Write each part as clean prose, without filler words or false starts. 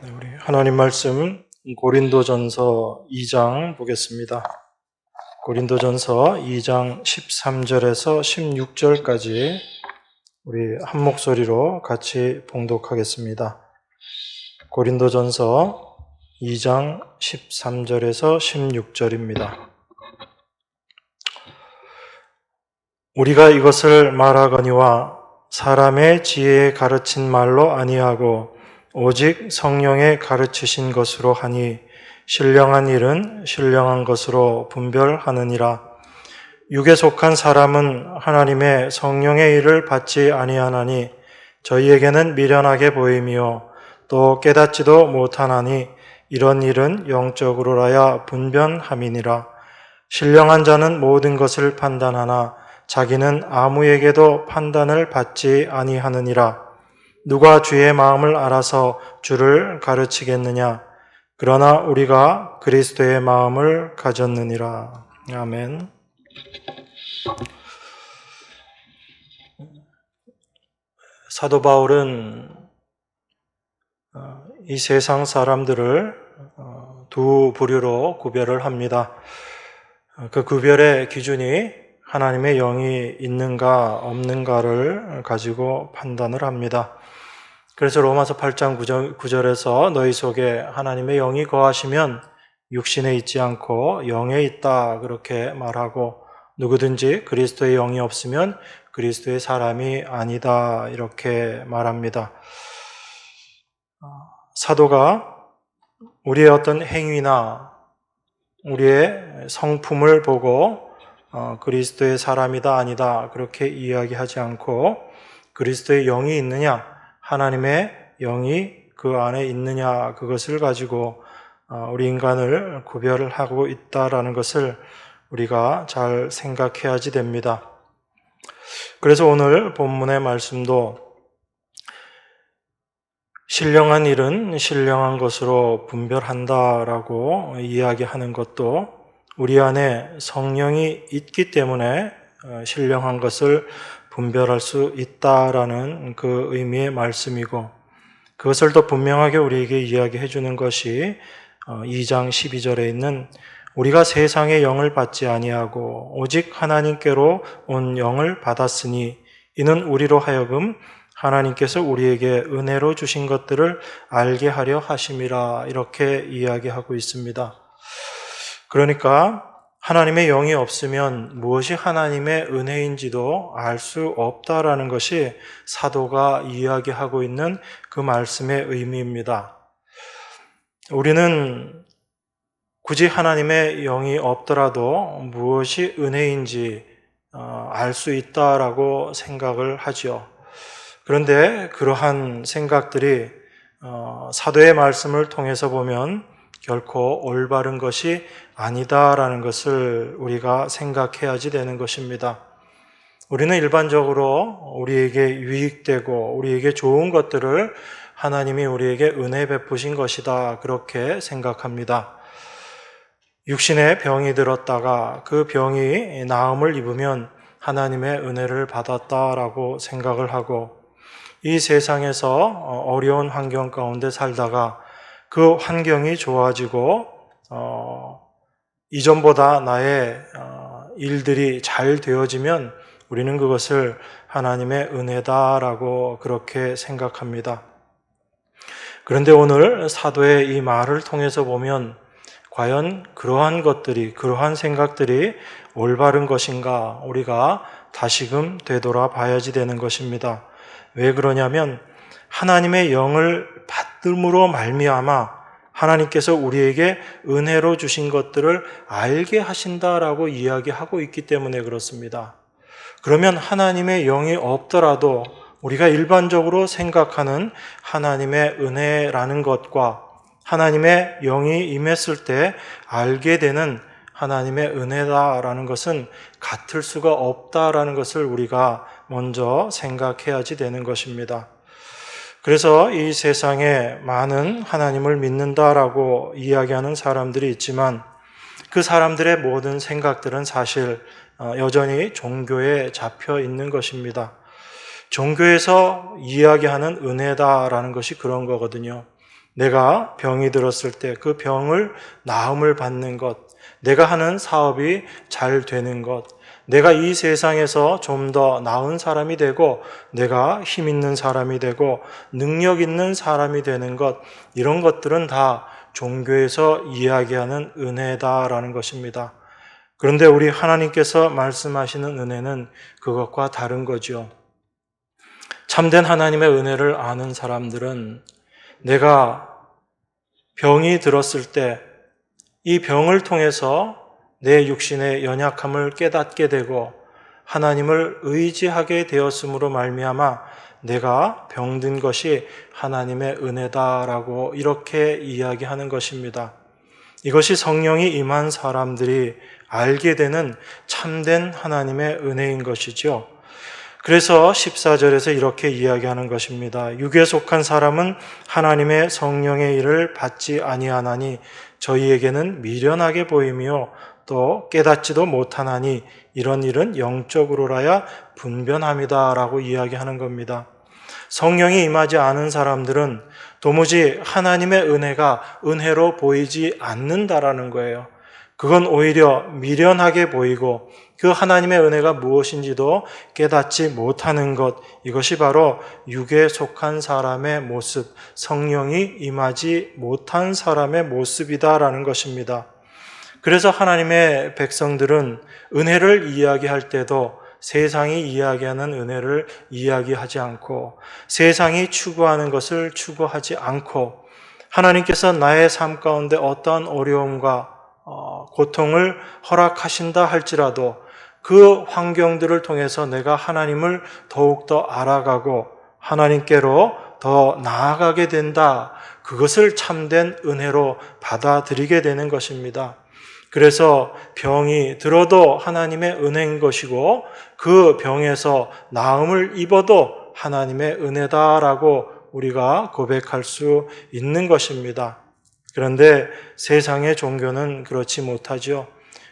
우리 하나님 말씀 고린도전서 2장 보겠습니다. 고린도전서 2장 13절에서 16절까지 우리 한 목소리로 같이 봉독하겠습니다. 고린도전서 2장 13절에서 16절입니다. 우리가 이것을 말하거니와 사람의 지혜에 가르친 말로 아니하고 오직 성령에 가르치신 것으로 하니 신령한 일은 신령한 것으로 분별하느니라. 육에 속한 사람은 하나님의 성령의 일을 받지 아니하나니 저희에게는 미련하게 보임이요 또 깨닫지도 못하나니 이런 일은 영적으로라야 분변함이니라. 신령한 자는 모든 것을 판단하나 자기는 아무에게도 판단을 받지 아니하느니라. 누가 주의 마음을 알아서 주를 가르치겠느냐? 그러나 우리가 그리스도의 마음을 가졌느니라. 아멘. 사도 바울은 이 세상 사람들을 두 부류로 구별을 합니다. 그 구별의 기준이 하나님의 영이 있는가 없는가를 가지고 판단을 합니다. 그래서 로마서 8장 9절에서 너희 속에 하나님의 영이 거하시면 육신에 있지 않고 영에 있다 그렇게 말하고 누구든지 그리스도의 영이 없으면 그리스도의 사람이 아니다 이렇게 말합니다. 사도가 우리의 어떤 행위나 우리의 성품을 보고 그리스도의 사람이다 아니다 그렇게 이야기하지 않고 그리스도의 영이 있느냐 하나님의 영이 그 안에 있느냐 그것을 가지고 우리 인간을 구별을 하고 있다라는 것을 우리가 잘 생각해야지 됩니다. 그래서 오늘 본문의 말씀도 신령한 일은 신령한 것으로 분별한다라고 이야기하는 것도 우리 안에 성령이 있기 때문에 신령한 것을 분별할 수 있다라는 그 의미의 말씀이고 그것을 더 분명하게 우리에게 이야기해 주는 것이 2장 12절에 있는 우리가 세상의 영을 받지 아니하고 오직 하나님께로 온 영을 받았으니 이는 우리로 하여금 하나님께서 우리에게 은혜로 주신 것들을 알게 하려 하심이라 이렇게 이야기하고 있습니다. 그러니까 하나님의 영이 없으면 무엇이 하나님의 은혜인지도 알 수 없다라는 것이 사도가 이야기하고 있는 그 말씀의 의미입니다. 우리는 굳이 하나님의 영이 없더라도 무엇이 은혜인지 알 수 있다라고 생각을 하죠. 그런데 그러한 생각들이 사도의 말씀을 통해서 보면 결코 올바른 것이 아니다라는 것을 우리가 생각해야지 되는 것입니다. 우리는 일반적으로 우리에게 유익되고 우리에게 좋은 것들을 하나님이 우리에게 은혜 베푸신 것이다 그렇게 생각합니다. 육신에 병이 들었다가 그 병이 나음을 입으면 하나님의 은혜를 받았다라고 생각을 하고 이 세상에서 어려운 환경 가운데 살다가 그 환경이 좋아지고 이전보다 나의 일들이 잘 되어지면 우리는 그것을 하나님의 은혜다라고 그렇게 생각합니다. 그런데 오늘 사도의 이 말을 통해서 보면 과연 그러한 것들이, 그러한 생각들이 올바른 것인가 우리가 다시금 되돌아봐야지 되는 것입니다. 왜 그러냐면 하나님의 영을 받음으로 말미암아 하나님께서 우리에게 은혜로 주신 것들을 알게 하신다라고 이야기하고 있기 때문에 그렇습니다. 그러면 하나님의 영이 없더라도 우리가 일반적으로 생각하는 하나님의 은혜라는 것과 하나님의 영이 임했을 때 알게 되는 하나님의 은혜다라는 것은 같을 수가 없다라는 것을 우리가 먼저 생각해야지 되는 것입니다. 그래서 이 세상에 많은 하나님을 믿는다라고 이야기하는 사람들이 있지만 그 사람들의 모든 생각들은 사실 여전히 종교에 잡혀 있는 것입니다. 종교에서 이야기하는 은혜다라는 것이 그런 거거든요. 내가 병이 들었을 때 그 병을 나음을 받는 것, 내가 하는 사업이 잘 되는 것, 내가 이 세상에서 좀 더 나은 사람이 되고 내가 힘 있는 사람이 되고 능력 있는 사람이 되는 것, 이런 것들은 다 종교에서 이야기하는 은혜다라는 것입니다. 그런데 우리 하나님께서 말씀하시는 은혜는 그것과 다른 거죠. 참된 하나님의 은혜를 아는 사람들은 내가 병이 들었을 때 이 병을 통해서 내 육신의 연약함을 깨닫게 되고 하나님을 의지하게 되었으므로 말미암아 내가 병든 것이 하나님의 은혜다라고 이렇게 이야기하는 것입니다. 이것이 성령이 임한 사람들이 알게 되는 참된 하나님의 은혜인 것이죠. 그래서 14절에서 이렇게 이야기하는 것입니다. 육에 속한 사람은 하나님의 성령의 일을 받지 아니하나니 저희에게는 미련하게 보이며 또 깨닫지도 못하나니 이런 일은 영적으로라야 분변함이다 라고 이야기하는 겁니다. 성령이 임하지 않은 사람들은 도무지 하나님의 은혜가 은혜로 보이지 않는다라는 거예요. 그건 오히려 미련하게 보이고 그 하나님의 은혜가 무엇인지도 깨닫지 못하는 것, 이것이 바로 육에 속한 사람의 모습, 성령이 임하지 못한 사람의 모습이다라는 것입니다. 그래서 하나님의 백성들은 은혜를 이야기할 때도 세상이 이야기하는 은혜를 이야기하지 않고 세상이 추구하는 것을 추구하지 않고 하나님께서 나의 삶 가운데 어떠한 어려움과 고통을 허락하신다 할지라도 그 환경들을 통해서 내가 하나님을 더욱더 알아가고 하나님께로 더 나아가게 된다. 그것을 참된 은혜로 받아들이게 되는 것입니다. 그래서 병이 들어도 하나님의 은혜인 것이고 그 병에서 나음을 입어도 하나님의 은혜다라고 우리가 고백할 수 있는 것입니다. 그런데 세상의 종교는 그렇지 못하죠.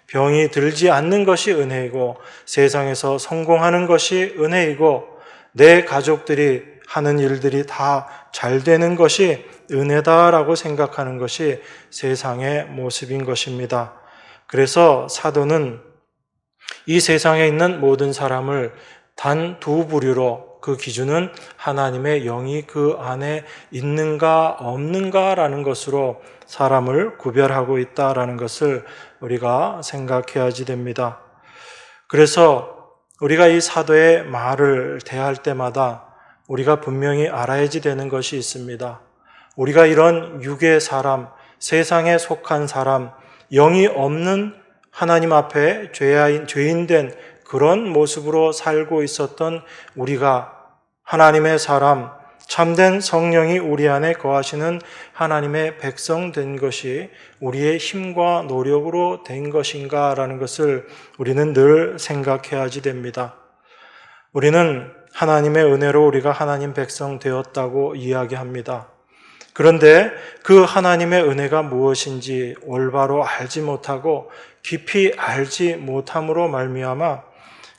병이 들지 않는 것이 은혜이고 세상에서 성공하는 것이 은혜이고 내 가족들이 하는 일들이 다 잘 되는 것이 은혜다라고 생각하는 것이 세상의 모습인 것입니다. 그래서 사도는 이 세상에 있는 모든 사람을 단 두 부류로, 그 기준은 하나님의 영이 그 안에 있는가 없는가라는 것으로 사람을 구별하고 있다라는 것을 우리가 생각해야지 됩니다. 그래서 우리가 이 사도의 말을 대할 때마다 우리가 분명히 알아야지 되는 것이 있습니다. 우리가 이런 육의 사람, 세상에 속한 사람, 영이 없는 하나님 앞에 죄인된 그런 모습으로 살고 있었던 우리가 하나님의 사람, 참된 성령이 우리 안에 거하시는 하나님의 백성 된 것이 우리의 힘과 노력으로 된 것인가라는 것을 우리는 늘 생각해야지 됩니다. 우리는 하나님의 은혜로 우리가 하나님 백성 되었다고 이야기합니다. 그런데 그 하나님의 은혜가 무엇인지 올바로 알지 못하고 깊이 알지 못함으로 말미암아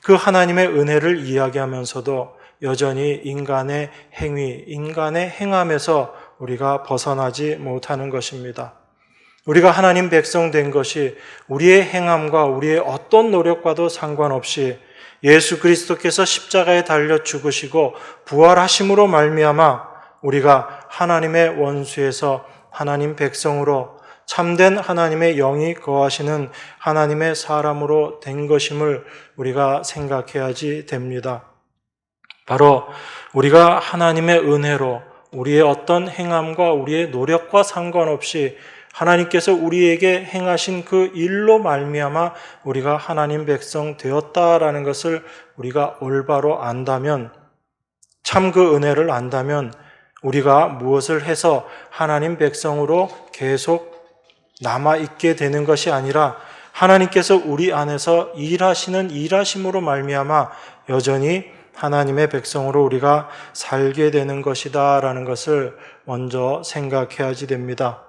그 하나님의 은혜를 이야기하면서도 여전히 인간의 행위, 인간의 행함에서 우리가 벗어나지 못하는 것입니다. 우리가 하나님 백성 된 것이 우리의 행함과 우리의 어떤 노력과도 상관없이 예수 그리스도께서 십자가에 달려 죽으시고 부활하심으로 말미암아 우리가 하나님의 원수에서 하나님 백성으로 참된 하나님의 영이 거하시는 하나님의 사람으로 된 것임을 우리가 생각해야지 됩니다. 바로 우리가 하나님의 은혜로 우리의 어떤 행함과 우리의 노력과 상관없이 하나님께서 우리에게 행하신 그 일로 말미암아 우리가 하나님 백성 되었다라는 것을 우리가 올바로 안다면, 참 그 은혜를 안다면 우리가 무엇을 해서 하나님 백성으로 계속 남아있게 되는 것이 아니라 하나님께서 우리 안에서 일하시는 일하심으로 말미암아 여전히 하나님의 백성으로 우리가 살게 되는 것이다라는 것을 먼저 생각해야지 됩니다.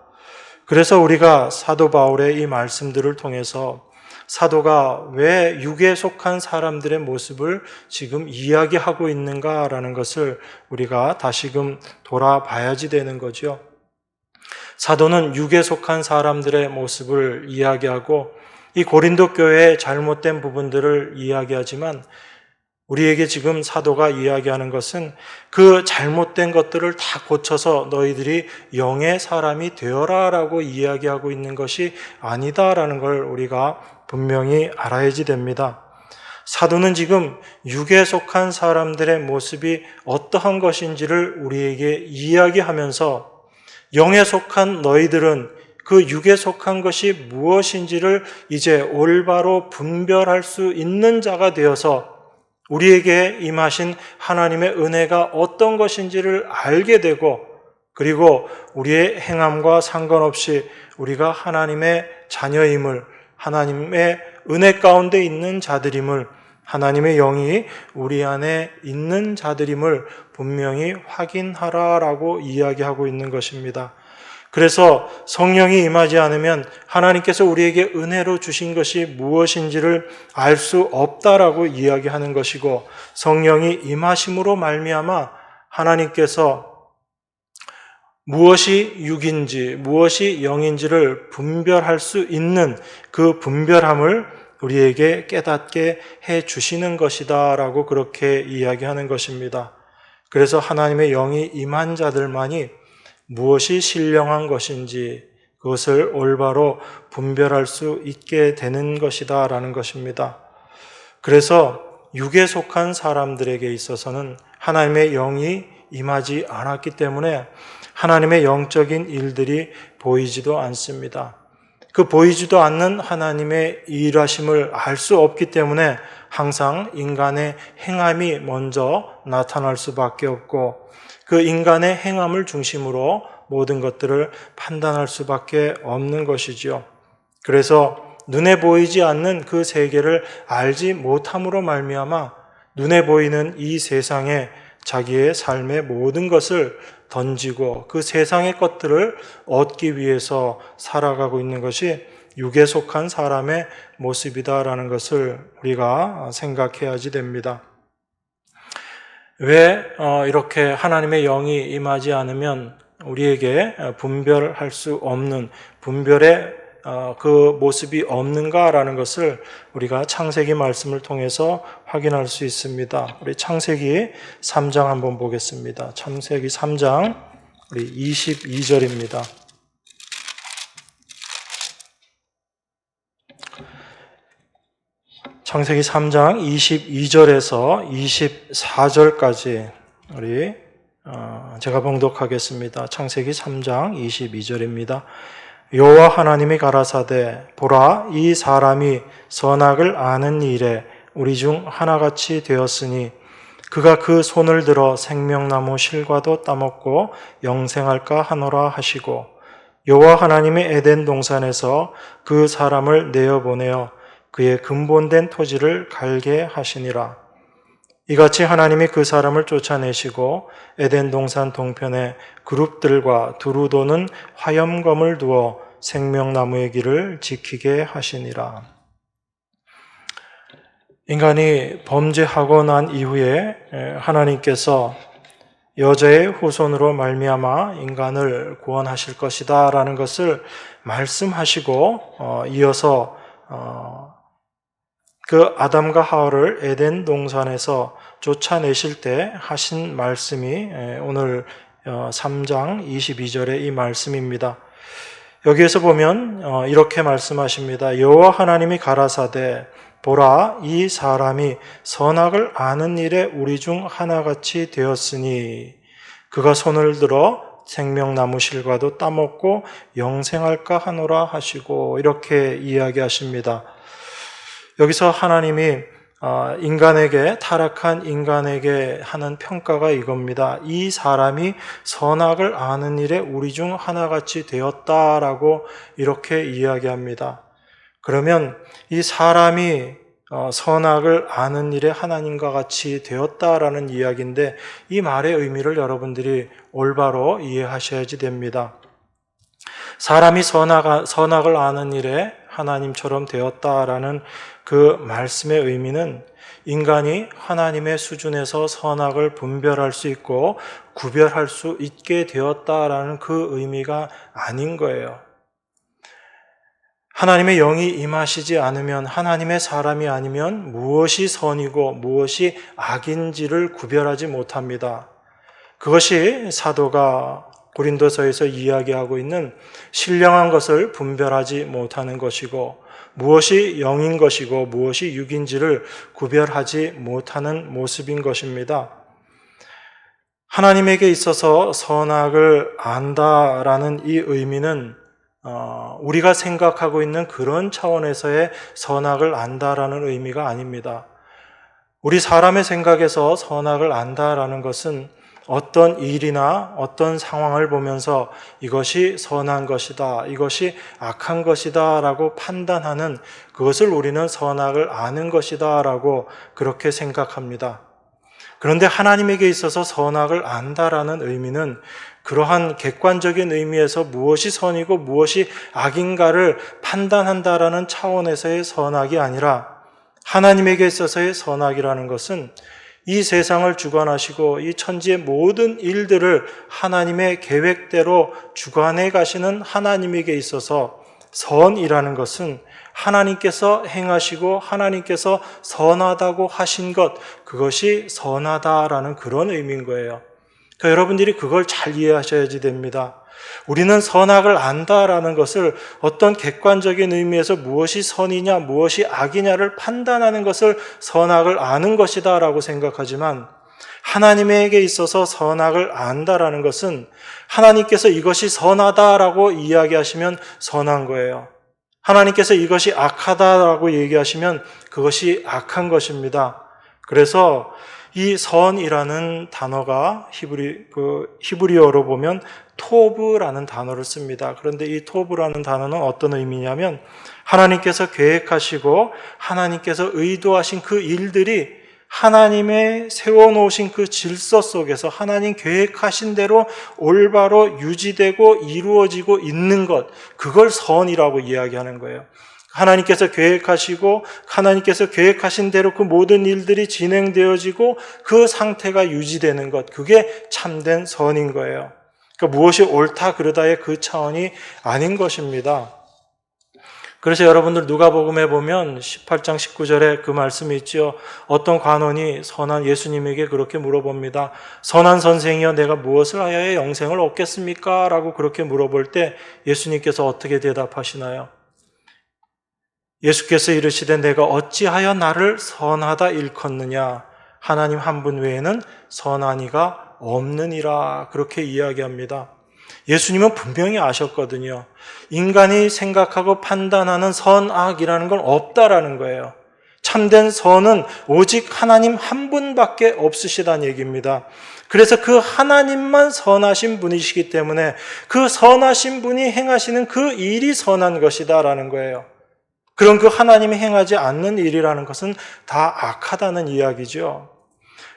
그래서 우리가 사도 바울의 이 말씀들을 통해서 사도가 왜 육에 속한 사람들의 모습을 지금 이야기하고 있는가라는 것을 우리가 다시금 돌아봐야지 되는 거죠. 사도는 육에 속한 사람들의 모습을 이야기하고 이 고린도 교회의 잘못된 부분들을 이야기하지만 우리에게 지금 사도가 이야기하는 것은 그 잘못된 것들을 다 고쳐서 너희들이 영의 사람이 되어라 라고 이야기하고 있는 것이 아니다라는 걸 우리가 분명히 알아야지 됩니다. 사도는 지금 육에 속한 사람들의 모습이 어떠한 것인지를 우리에게 이야기하면서 영에 속한 너희들은 그 육에 속한 것이 무엇인지를 이제 올바로 분별할 수 있는 자가 되어서 우리에게 임하신 하나님의 은혜가 어떤 것인지를 알게 되고 그리고 우리의 행함과 상관없이 우리가 하나님의 자녀임을, 하나님의 은혜 가운데 있는 자들임을, 하나님의 영이 우리 안에 있는 자들임을 분명히 확인하라라고 이야기하고 있는 것입니다. 그래서 성령이 임하지 않으면 하나님께서 우리에게 은혜로 주신 것이 무엇인지를 알 수 없다라고 이야기하는 것이고, 성령이 임하심으로 말미암아 하나님께서 무엇이 육인지 무엇이 영인지를 분별할 수 있는 그 분별함을 우리에게 깨닫게 해 주시는 것이다 라고 그렇게 이야기하는 것입니다. 그래서 하나님의 영이 임한 자들만이 무엇이 신령한 것인지 그것을 올바로 분별할 수 있게 되는 것이다 라는 것입니다. 그래서 육에 속한 사람들에게 있어서는 하나님의 영이 임하지 않았기 때문에 하나님의 영적인 일들이 보이지도 않습니다. 그 보이지도 않는 하나님의 일하심을 알 수 없기 때문에 항상 인간의 행함이 먼저 나타날 수밖에 없고 그 인간의 행함을 중심으로 모든 것들을 판단할 수밖에 없는 것이죠. 그래서 눈에 보이지 않는 그 세계를 알지 못함으로 말미암아 눈에 보이는 이 세상에 자기의 삶의 모든 것을 던지고 그 세상의 것들을 얻기 위해서 살아가고 있는 것이 육에 속한 사람의 모습이다라는 것을 우리가 생각해야지 됩니다. 왜 이렇게 하나님의 영이 임하지 않으면 우리에게 분별할 수 없는 분별의 그 모습이 없는가라는 것을 우리가 창세기 말씀을 통해서 확인할 수 있습니다. 우리 창세기 3장 한번 보겠습니다. 창세기 3장 우리 22절입니다. 창세기 3장 22절에서 24절까지 우리 제가 봉독하겠습니다. 창세기 3장 22절입니다. 여호와 하나님이 가라사대 보라 이 사람이 선악을 아는 일에 우리 중 하나같이 되었으니 그가 그 손을 들어 생명나무 실과도 따먹고 영생할까 하노라 하시고 여호와 하나님이 에덴 동산에서 그 사람을 내어보내어 그의 근본된 토지를 갈게 하시니라. 이같이 하나님이 그 사람을 쫓아내시고 에덴 동산 동편에 그룹들과 두루 도는 화염검을 두어 생명나무의 길을 지키게 하시니라. 인간이 범죄하고 난 이후에 하나님께서 여자의 후손으로 말미암아 인간을 구원하실 것이다 라는 것을 말씀하시고 이어서 그 아담과 하와를 에덴 동산에서 쫓아내실 때 하신 말씀이 오늘 3장 22절의 이 말씀입니다. 여기에서 보면 이렇게 말씀하십니다. 여호와 하나님이 가라사대 보라 이 사람이 선악을 아는 일에 우리 중 하나같이 되었으니 그가 손을 들어 생명나무 실과도 따먹고 영생할까 하노라 하시고 이렇게 이야기하십니다. 여기서 하나님이 인간에게 타락한 인간에게 하는 평가가 이겁니다. 이 사람이 선악을 아는 일에 우리 중 하나같이 되었다라고 이렇게 이야기합니다. 그러면 이 사람이 선악을 아는 일에 하나님과 같이 되었다라는 이야기인데 이 말의 의미를 여러분들이 올바로 이해하셔야지 됩니다. 사람이 선악을 아는 일에 하나님처럼 되었다라는 그 말씀의 의미는 인간이 하나님의 수준에서 선악을 분별할 수 있고 구별할 수 있게 되었다라는 그 의미가 아닌 거예요. 하나님의 영이 임하시지 않으면, 하나님의 사람이 아니면 무엇이 선이고 무엇이 악인지를 구별하지 못합니다. 그것이 사도가 고린도서에서 이야기하고 있는 신령한 것을 분별하지 못하는 것이고, 무엇이 영인 것이고 무엇이 육인지를 구별하지 못하는 모습인 것입니다. 하나님에게 있어서 선악을 안다라는 이 의미는 우리가 생각하고 있는 그런 차원에서의 선악을 안다라는 의미가 아닙니다. 우리 사람의 생각에서 선악을 안다라는 것은 어떤 일이나 어떤 상황을 보면서 이것이 선한 것이다, 이것이 악한 것이다 라고 판단하는, 그것을 우리는 선악을 아는 것이다 라고 그렇게 생각합니다. 그런데 하나님에게 있어서 선악을 안다라는 의미는 그러한 객관적인 의미에서 무엇이 선이고 무엇이 악인가를 판단한다라는 차원에서의 선악이 아니라, 하나님에게 있어서의 선악이라는 것은 이 세상을 주관하시고 이 천지의 모든 일들을 하나님의 계획대로 주관해 가시는 하나님에게 있어서 선이라는 것은 하나님께서 행하시고 하나님께서 선하다고 하신 것, 그것이 선하다라는 그런 의미인 거예요. 그러니까 여러분들이 그걸 잘 이해하셔야지 됩니다. 우리는 선악을 안다라는 것을 어떤 객관적인 의미에서 무엇이 선이냐 무엇이 악이냐를 판단하는 것을 선악을 아는 것이다 라고 생각하지만, 하나님에게 있어서 선악을 안다라는 것은 하나님께서 이것이 선하다라고 이야기하시면 선한 거예요. 하나님께서 이것이 악하다라고 얘기하시면 그것이 악한 것입니다. 그래서 이 선이라는 단어가 히브리어로 보면 토브라는 단어를 씁니다. 그런데 이 토브라는 단어는 어떤 의미냐면, 하나님께서 계획하시고 하나님께서 의도하신 그 일들이 하나님의 세워놓으신 그 질서 속에서 하나님 계획하신 대로 올바로 유지되고 이루어지고 있는 것, 그걸 선이라고 이야기하는 거예요. 하나님께서 계획하시고 하나님께서 계획하신 대로 그 모든 일들이 진행되어지고 그 상태가 유지되는 것, 그게 참된 선인 거예요. 그러니까 무엇이 옳다 그르다의 그 차원이 아닌 것입니다. 그래서 여러분들 누가복음에 보면 18장 19절에 그 말씀이 있죠. 어떤 관원이 선한 예수님에게 그렇게 물어봅니다. 선한 선생이여, 내가 무엇을 하여야 영생을 얻겠습니까? 라고 그렇게 물어볼 때 예수님께서 어떻게 대답하시나요? 예수께서 이르시되 내가 어찌하여 나를 선하다 일컫느냐? 하나님 한 분 외에는 선한 이가 없느니라, 그렇게 이야기합니다. 예수님은 분명히 아셨거든요. 인간이 생각하고 판단하는 선악이라는 건 없다라는 거예요. 참된 선은 오직 하나님 한 분밖에 없으시다는 얘기입니다. 그래서 그 하나님만 선하신 분이시기 때문에 그 선하신 분이 행하시는 그 일이 선한 것이다라는 거예요. 그런 그 하나님이 행하지 않는 일이라는 것은 다 악하다는 이야기죠.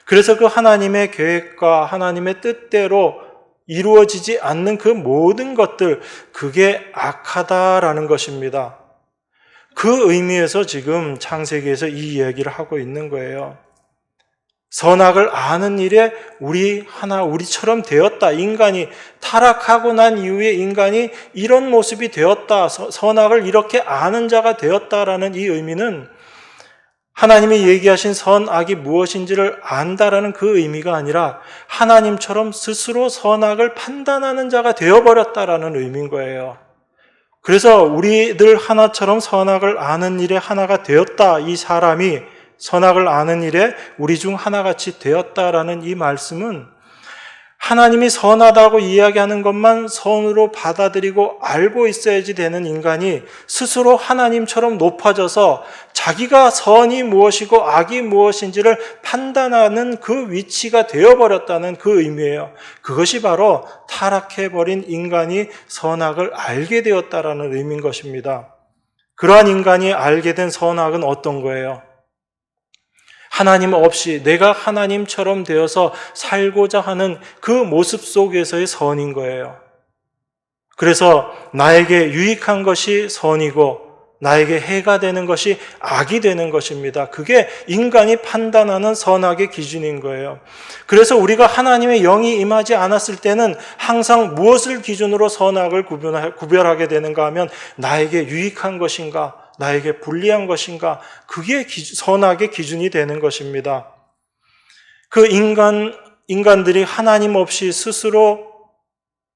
그래서 그 하나님의 계획과 하나님의 뜻대로 이루어지지 않는 그 모든 것들, 그게 악하다라는 것입니다. 그 의미에서 지금 창세기에서 이 이야기를 하고 있는 거예요. 선악을 아는 일에 우리처럼 되었다. 인간이 타락하고 난 이후에 인간이 이런 모습이 되었다. 선악을 이렇게 아는 자가 되었다라는 이 의미는 하나님이 얘기하신 선악이 무엇인지를 안다라는 그 의미가 아니라 하나님처럼 스스로 선악을 판단하는 자가 되어버렸다라는 의미인 거예요. 그래서 우리들 하나처럼 선악을 아는 일에 하나가 되었다. 이 사람이 선악을 아는 일에 우리 중 하나같이 되었다라는 이 말씀은 하나님이 선하다고 이야기하는 것만 선으로 받아들이고 알고 있어야지 되는 인간이 스스로 하나님처럼 높아져서 자기가 선이 무엇이고 악이 무엇인지를 판단하는 그 위치가 되어버렸다는 그 의미예요. 그것이 바로 타락해버린 인간이 선악을 알게 되었다라는 의미인 것입니다. 그러한 인간이 알게 된 선악은 어떤 거예요? 하나님 없이 내가 하나님처럼 되어서 살고자 하는 그 모습 속에서의 선인 거예요. 그래서 나에게 유익한 것이 선이고 나에게 해가 되는 것이 악이 되는 것입니다. 그게 인간이 판단하는 선악의 기준인 거예요. 그래서 우리가 하나님의 영이 임하지 않았을 때는 항상 무엇을 기준으로 선악을 구별하게 되는가 하면 나에게 유익한 것인가, 나에게 불리한 것인가, 그게 선악의 기준이 되는 것입니다. 그 인간들이 하나님 없이 스스로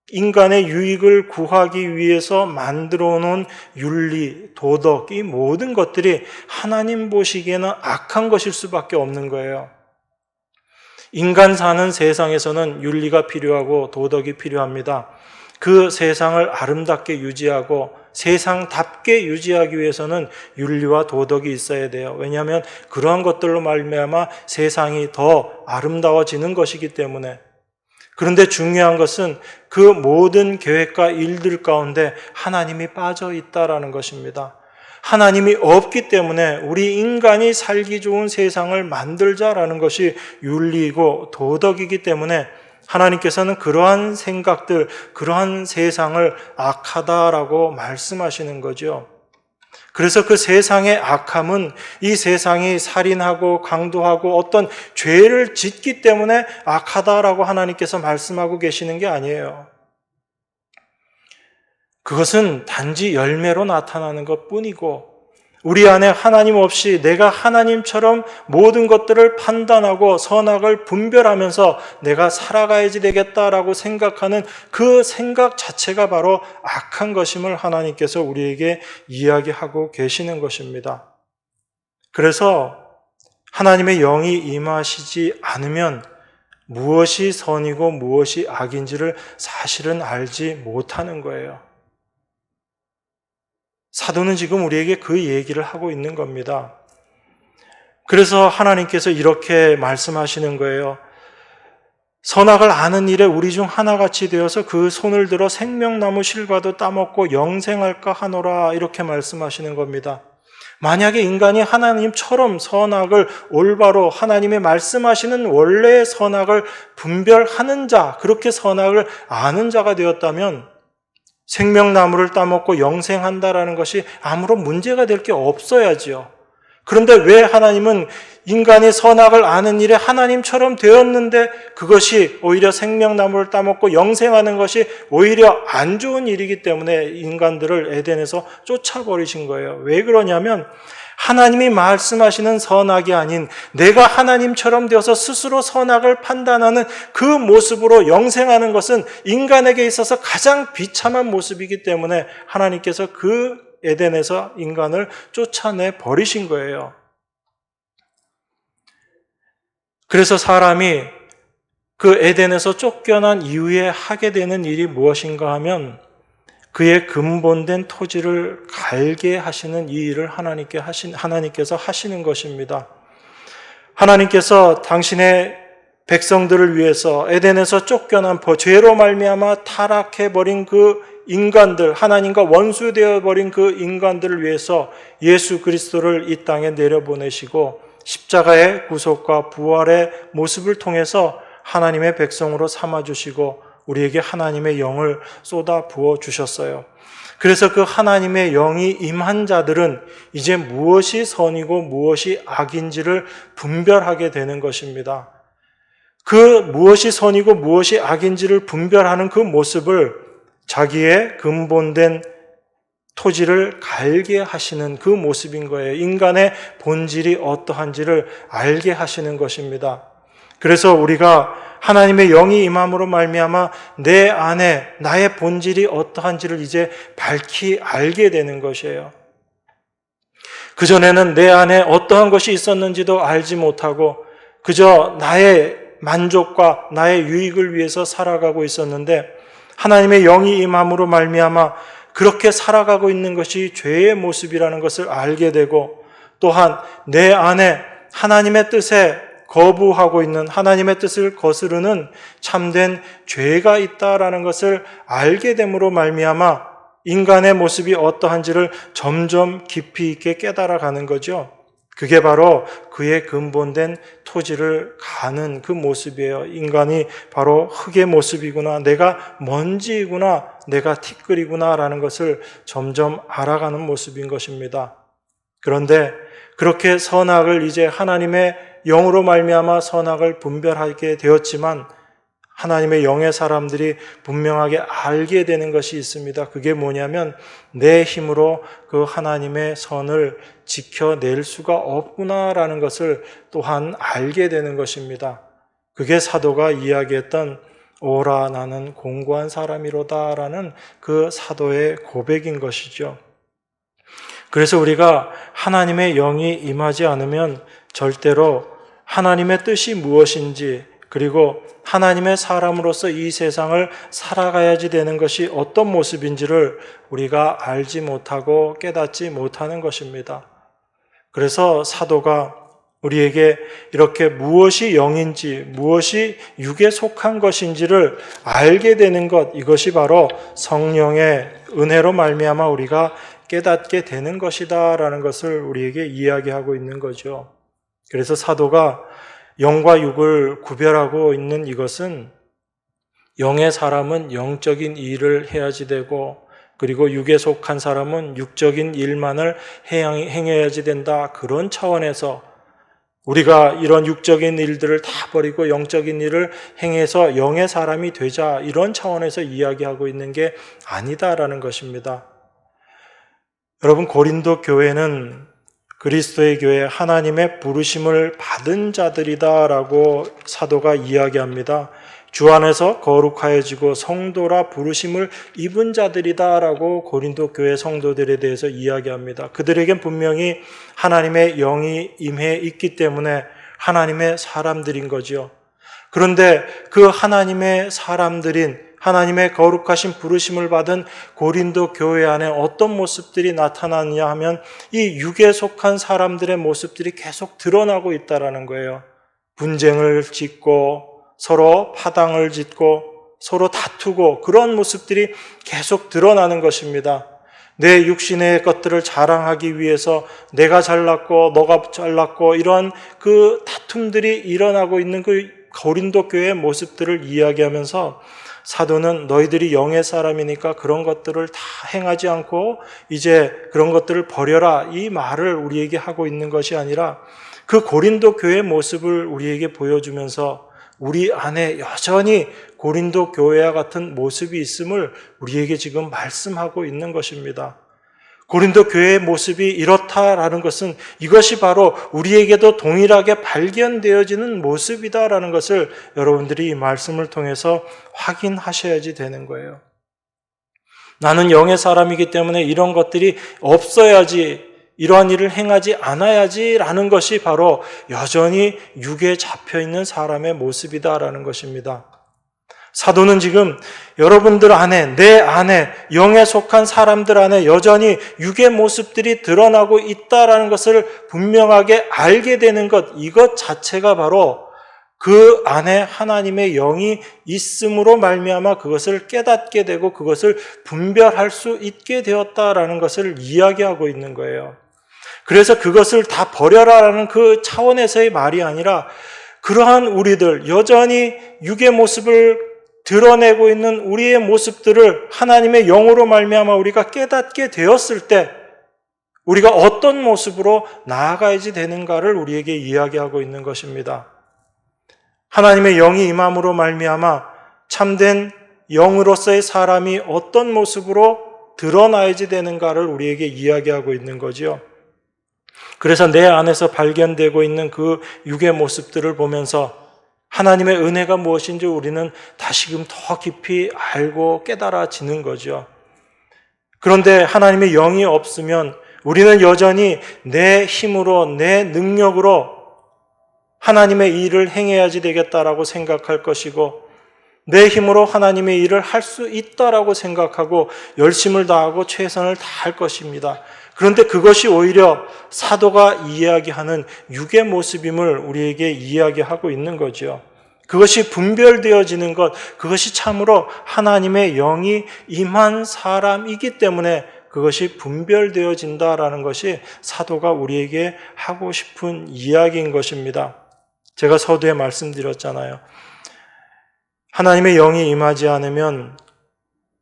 인간의 유익을 구하기 위해서 만들어 놓은 윤리, 도덕, 이 모든 것들이 하나님 보시기에는 악한 것일 수밖에 없는 거예요. 인간 사는 세상에서는 윤리가 필요하고 도덕이 필요합니다. 그 세상을 아름답게 유지하고 세상답게 유지하기 위해서는 윤리와 도덕이 있어야 돼요. 왜냐하면 그러한 것들로 말미암아 세상이 더 아름다워지는 것이기 때문에. 그런데 중요한 것은 그 모든 계획과 일들 가운데 하나님이 빠져 있다라는 것입니다. 하나님이 없기 때문에 우리 인간이 살기 좋은 세상을 만들자라는 것이 윤리이고 도덕이기 때문에 하나님께서는 그러한 생각들, 그러한 세상을 악하다라고 말씀하시는 거죠. 그래서 그 세상의 악함은 이 세상이 살인하고 강도하고 어떤 죄를 짓기 때문에 악하다라고 하나님께서 말씀하고 계시는 게 아니에요. 그것은 단지 열매로 나타나는 것뿐이고 우리 안에 하나님 없이 내가 하나님처럼 모든 것들을 판단하고 선악을 분별하면서 내가 살아가야지 되겠다라고 생각하는 그 생각 자체가 바로 악한 것임을 하나님께서 우리에게 이야기하고 계시는 것입니다. 그래서 하나님의 영이 임하시지 않으면 무엇이 선이고 무엇이 악인지를 사실은 알지 못하는 거예요. 사도는 지금 우리에게 그 얘기를 하고 있는 겁니다. 그래서 하나님께서 이렇게 말씀하시는 거예요. 선악을 아는 일에 우리 중 하나같이 되어서 그 손을 들어 생명나무 실과도 따먹고 영생할까 하노라, 이렇게 말씀하시는 겁니다. 만약에 인간이 하나님처럼 선악을 올바로 하나님의 말씀하시는 원래의 선악을 분별하는 자, 그렇게 선악을 아는 자가 되었다면 생명나무를 따먹고 영생한다라는 것이 아무런 문제가 될 게 없어야지요. 그런데 왜 하나님은 인간이 선악을 아는 일에 하나님처럼 되었는데 그것이 오히려 생명나무를 따먹고 영생하는 것이 오히려 안 좋은 일이기 때문에 인간들을 에덴에서 쫓아버리신 거예요. 왜 그러냐면 하나님이 말씀하시는 선악이 아닌 내가 하나님처럼 되어서 스스로 선악을 판단하는 그 모습으로 영생하는 것은 인간에게 있어서 가장 비참한 모습이기 때문에 하나님께서 그 에덴에서 인간을 쫓아내 버리신 거예요. 그래서 사람이 그 에덴에서 쫓겨난 이후에 하게 되는 일이 무엇인가 하면 그의 근본된 토지를 갈게 하시는 이 일을 하나님께서 하시는 것입니다. 하나님께서 당신의 백성들을 위해서 에덴에서 쫓겨난 죄로 말미암아 타락해버린 그 인간들, 하나님과 원수되어 버린 그 인간들을 위해서 예수 그리스도를 이 땅에 내려보내시고 십자가의 구속과 부활의 모습을 통해서 하나님의 백성으로 삼아주시고 우리에게 하나님의 영을 쏟아 부어 주셨어요. 그래서 그 하나님의 영이 임한 자들은 이제 무엇이 선이고 무엇이 악인지를 분별하게 되는 것입니다. 그 무엇이 선이고 무엇이 악인지를 분별하는 그 모습을 자기의 근본된 토지를 갈게 하시는 그 모습인 거예요. 인간의 본질이 어떠한지를 알게 하시는 것입니다. 그래서 우리가 하나님의 영이 임함으로 말미암아 내 안에 나의 본질이 어떠한지를 이제 밝히 알게 되는 것이에요. 그전에는 내 안에 어떠한 것이 있었는지도 알지 못하고 그저 나의 만족과 나의 유익을 위해서 살아가고 있었는데 하나님의 영이 임함으로 말미암아 그렇게 살아가고 있는 것이 죄의 모습이라는 것을 알게 되고 또한 내 안에 하나님의 뜻에 거부하고 있는 하나님의 뜻을 거스르는 참된 죄가 있다라는 것을 알게 됨으로 말미암아 인간의 모습이 어떠한지를 점점 깊이 있게 깨달아가는 거죠. 그게 바로 그의 근본된 토지를 가는 그 모습이에요. 인간이 바로 흙의 모습이구나, 내가 먼지이구나, 내가 티끌이구나라는 것을 점점 알아가는 모습인 것입니다. 그런데 그렇게 선악을 이제 하나님의 영으로 말미암아 선악을 분별하게 되었지만 하나님의 영의 사람들이 분명하게 알게 되는 것이 있습니다. 그게 뭐냐면 내 힘으로 그 하나님의 선을 지켜낼 수가 없구나라는 것을 또한 알게 되는 것입니다. 그게 사도가 이야기했던 오라 나는 공고한 사람이로다라는 그 사도의 고백인 것이죠. 그래서 우리가 하나님의 영이 임하지 않으면 절대로 하나님의 뜻이 무엇인지, 그리고 하나님의 사람으로서 이 세상을 살아가야지 되는 것이 어떤 모습인지를 우리가 알지 못하고 깨닫지 못하는 것입니다. 그래서 사도가 우리에게 이렇게 무엇이 영인지, 무엇이 육에 속한 것인지를 알게 되는 것, 이것이 바로 성령의 은혜로 말미암아 우리가 깨닫게 되는 것이다라는 것을 우리에게 이야기하고 있는 거죠. 그래서 사도가 영과 육을 구별하고 있는 이것은 영의 사람은 영적인 일을 해야지 되고, 그리고 육에 속한 사람은 육적인 일만을 행해야지 된다. 그런 차원에서 우리가 이런 육적인 일들을 다 버리고 영적인 일을 행해서 영의 사람이 되자, 이런 차원에서 이야기하고 있는 게 아니다라는 것입니다. 여러분, 고린도 교회는 그리스도의 교회, 하나님의 부르심을 받은 자들이다라고 사도가 이야기합니다. 주 안에서 거룩하여지고 성도라 부르심을 입은 자들이다라고 고린도 교회 성도들에 대해서 이야기합니다. 그들에겐 분명히 하나님의 영이 임해 있기 때문에 하나님의 사람들인 거죠. 그런데 그 하나님의 사람들인, 하나님의 거룩하신 부르심을 받은 고린도 교회 안에 어떤 모습들이 나타나느냐 하면 이 육에 속한 사람들의 모습들이 계속 드러나고 있다는 거예요. 분쟁을 짓고 서로 파당을 짓고 서로 다투고, 그런 모습들이 계속 드러나는 것입니다. 내 육신의 것들을 자랑하기 위해서 내가 잘났고 너가 잘났고, 이런 그 다툼들이 일어나고 있는 그 고린도 교회의 모습들을 이야기하면서 사도는 너희들이 영의 사람이니까 그런 것들을 다 행하지 않고 이제 그런 것들을 버려라, 이 말을 우리에게 하고 있는 것이 아니라 그 고린도 교회의 모습을 우리에게 보여주면서 우리 안에 여전히 고린도 교회와 같은 모습이 있음을 우리에게 지금 말씀하고 있는 것입니다. 고린도 교회의 모습이 이렇다라는 것은 이것이 바로 우리에게도 동일하게 발견되어지는 모습이다라는 것을 여러분들이 이 말씀을 통해서 확인하셔야지 되는 거예요. 나는 영의 사람이기 때문에 이런 것들이 없어야지, 이러한 일을 행하지 않아야지라는 것이 바로 여전히 육에 잡혀있는 사람의 모습이다라는 것입니다. 사도는 지금 여러분들 안에, 내 안에, 영에 속한 사람들 안에 여전히 육의 모습들이 드러나고 있다라는 것을 분명하게 알게 되는 것, 이것 자체가 바로 그 안에 하나님의 영이 있음으로 말미암아 그것을 깨닫게 되고 그것을 분별할 수 있게 되었다라는 것을 이야기하고 있는 거예요. 그래서 그것을 다 버려라라는 그 차원에서의 말이 아니라, 그러한 우리들, 여전히 육의 모습을 드러내고 있는 우리의 모습들을 하나님의 영으로 말미암아 우리가 깨닫게 되었을 때 우리가 어떤 모습으로 나아가야지 되는가를 우리에게 이야기하고 있는 것입니다. 하나님의 영이 임함으로 말미암아 참된 영으로서의 사람이 어떤 모습으로 드러나야지 되는가를 우리에게 이야기하고 있는 거죠. 그래서 내 안에서 발견되고 있는 그 육의 모습들을 보면서 하나님의 은혜가 무엇인지 우리는 다시금 더 깊이 알고 깨달아지는 거죠. 그런데 하나님의 영이 없으면 우리는 여전히 내 힘으로, 내 능력으로 하나님의 일을 행해야지 되겠다라고 생각할 것이고, 내 힘으로 하나님의 일을 할 수 있다라고 생각하고 열심을 다하고 최선을 다할 것입니다. 그런데 그것이 오히려 사도가 이야기하는 육의 모습임을 우리에게 이야기하고 있는 거죠. 그것이 분별되어지는 것, 그것이 참으로 하나님의 영이 임한 사람이기 때문에 그것이 분별되어진다라는 것이 사도가 우리에게 하고 싶은 이야기인 것입니다. 제가 서두에 말씀드렸잖아요. 하나님의 영이 임하지 않으면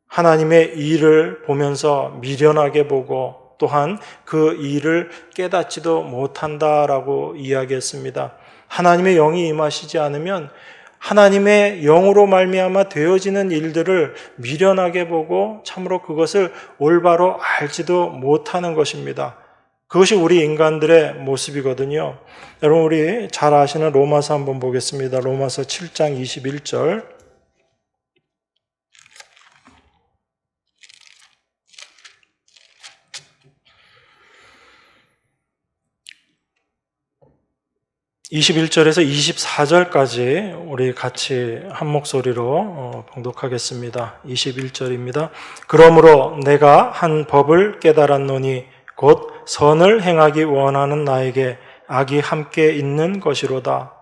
하나님의 일을 보면서 미련하게 보고 또한 그 일을 깨닫지도 못한다라고 이야기했습니다. 하나님의 영이 임하시지 않으면 하나님의 영으로 말미암아 되어지는 일들을 미련하게 보고 참으로 그것을 올바로 알지도 못하는 것입니다. 그것이 우리 인간들의 모습이거든요. 여러분, 우리 잘 아시는 로마서 한번 보겠습니다. 로마서 7장 21절. (21절에서) (24절까지) 우리 같이 한 목소리로 봉독하겠습니다. 21절입니다. 그러므로 내가 한 법을 깨달았노니 곧 선을 행하기 원하는 나에게 악이 함께 있는 것이로다.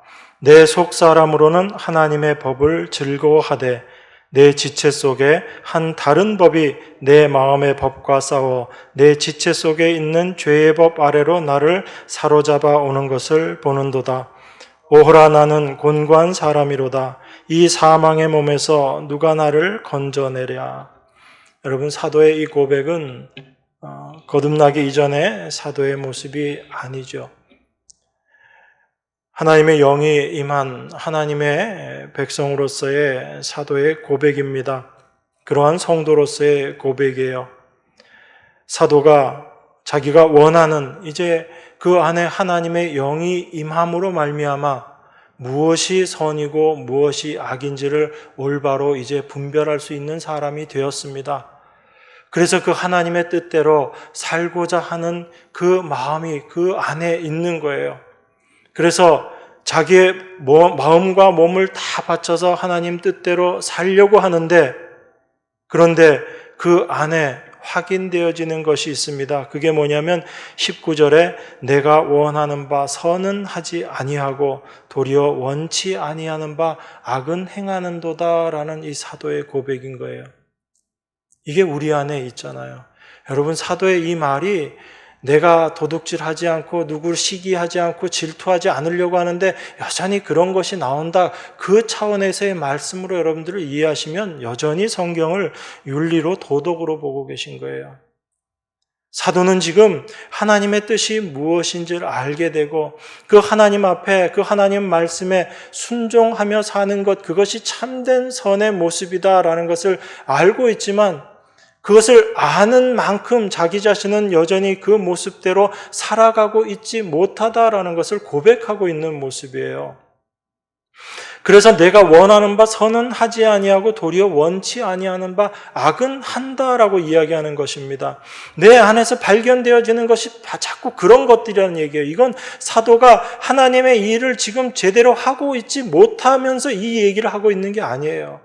내 속사람으로는 하나님의 법을 즐거워하되 내 지체 속에 한 다른 법이 내 마음의 법과 싸워 내 지체 속에 있는 죄의 법 아래로 나를 사로잡아 오는 것을 보는도다. 오호라, 나는 곤고한 사람이로다. 이 사망의 몸에서 누가 나를 건져내랴. 여러분, 사도의 이 고백은 거듭나기 이전에 사도의 모습이 아니죠. 하나님의 영이 임한 하나님의 백성으로서의 사도의 고백입니다. 그러한 성도로서의 고백이에요. 사도가 자기가 원하는 이제 그 안에 하나님의 영이 임함으로 말미암아 무엇이 선이고 무엇이 악인지를 올바로 이제 분별할 수 있는 사람이 되었습니다. 그래서 그 하나님의 뜻대로 살고자 하는 그 마음이 그 안에 있는 거예요. 그래서 자기의 마음과 몸을 다 바쳐서 하나님 뜻대로 살려고 하는데, 그런데 그 안에 확인되어지는 것이 있습니다. 그게 뭐냐면 19절에 내가 원하는 바 선은 하지 아니하고 도리어 원치 아니하는 바 악은 행하는도다라는 이 사도의 고백인 거예요. 이게 우리 안에 있잖아요. 여러분, 사도의 이 말이 내가 도둑질하지 않고 누구를 시기하지 않고 질투하지 않으려고 하는데 여전히 그런 것이 나온다, 그 차원에서의 말씀으로 여러분들을 이해하시면 여전히 성경을 윤리로 도덕으로 보고 계신 거예요. 사도는 지금 하나님의 뜻이 무엇인지를 알게 되고 그 하나님 앞에 그 하나님 말씀에 순종하며 사는 것, 그것이 참된 선의 모습이다라는 것을 알고 있지만 그것을 아는 만큼 자기 자신은 여전히 그 모습대로 살아가고 있지 못하다라는 것을 고백하고 있는 모습이에요. 그래서 내가 원하는 바 선은 하지 아니하고 도리어 원치 아니하는 바 악은 한다라고 이야기하는 것입니다. 내 안에서 발견되어지는 것이 자꾸 그런 것들이라는 얘기예요. 이건 사도가 하나님의 일을 지금 제대로 하고 있지 못하면서 이 얘기를 하고 있는 게 아니에요.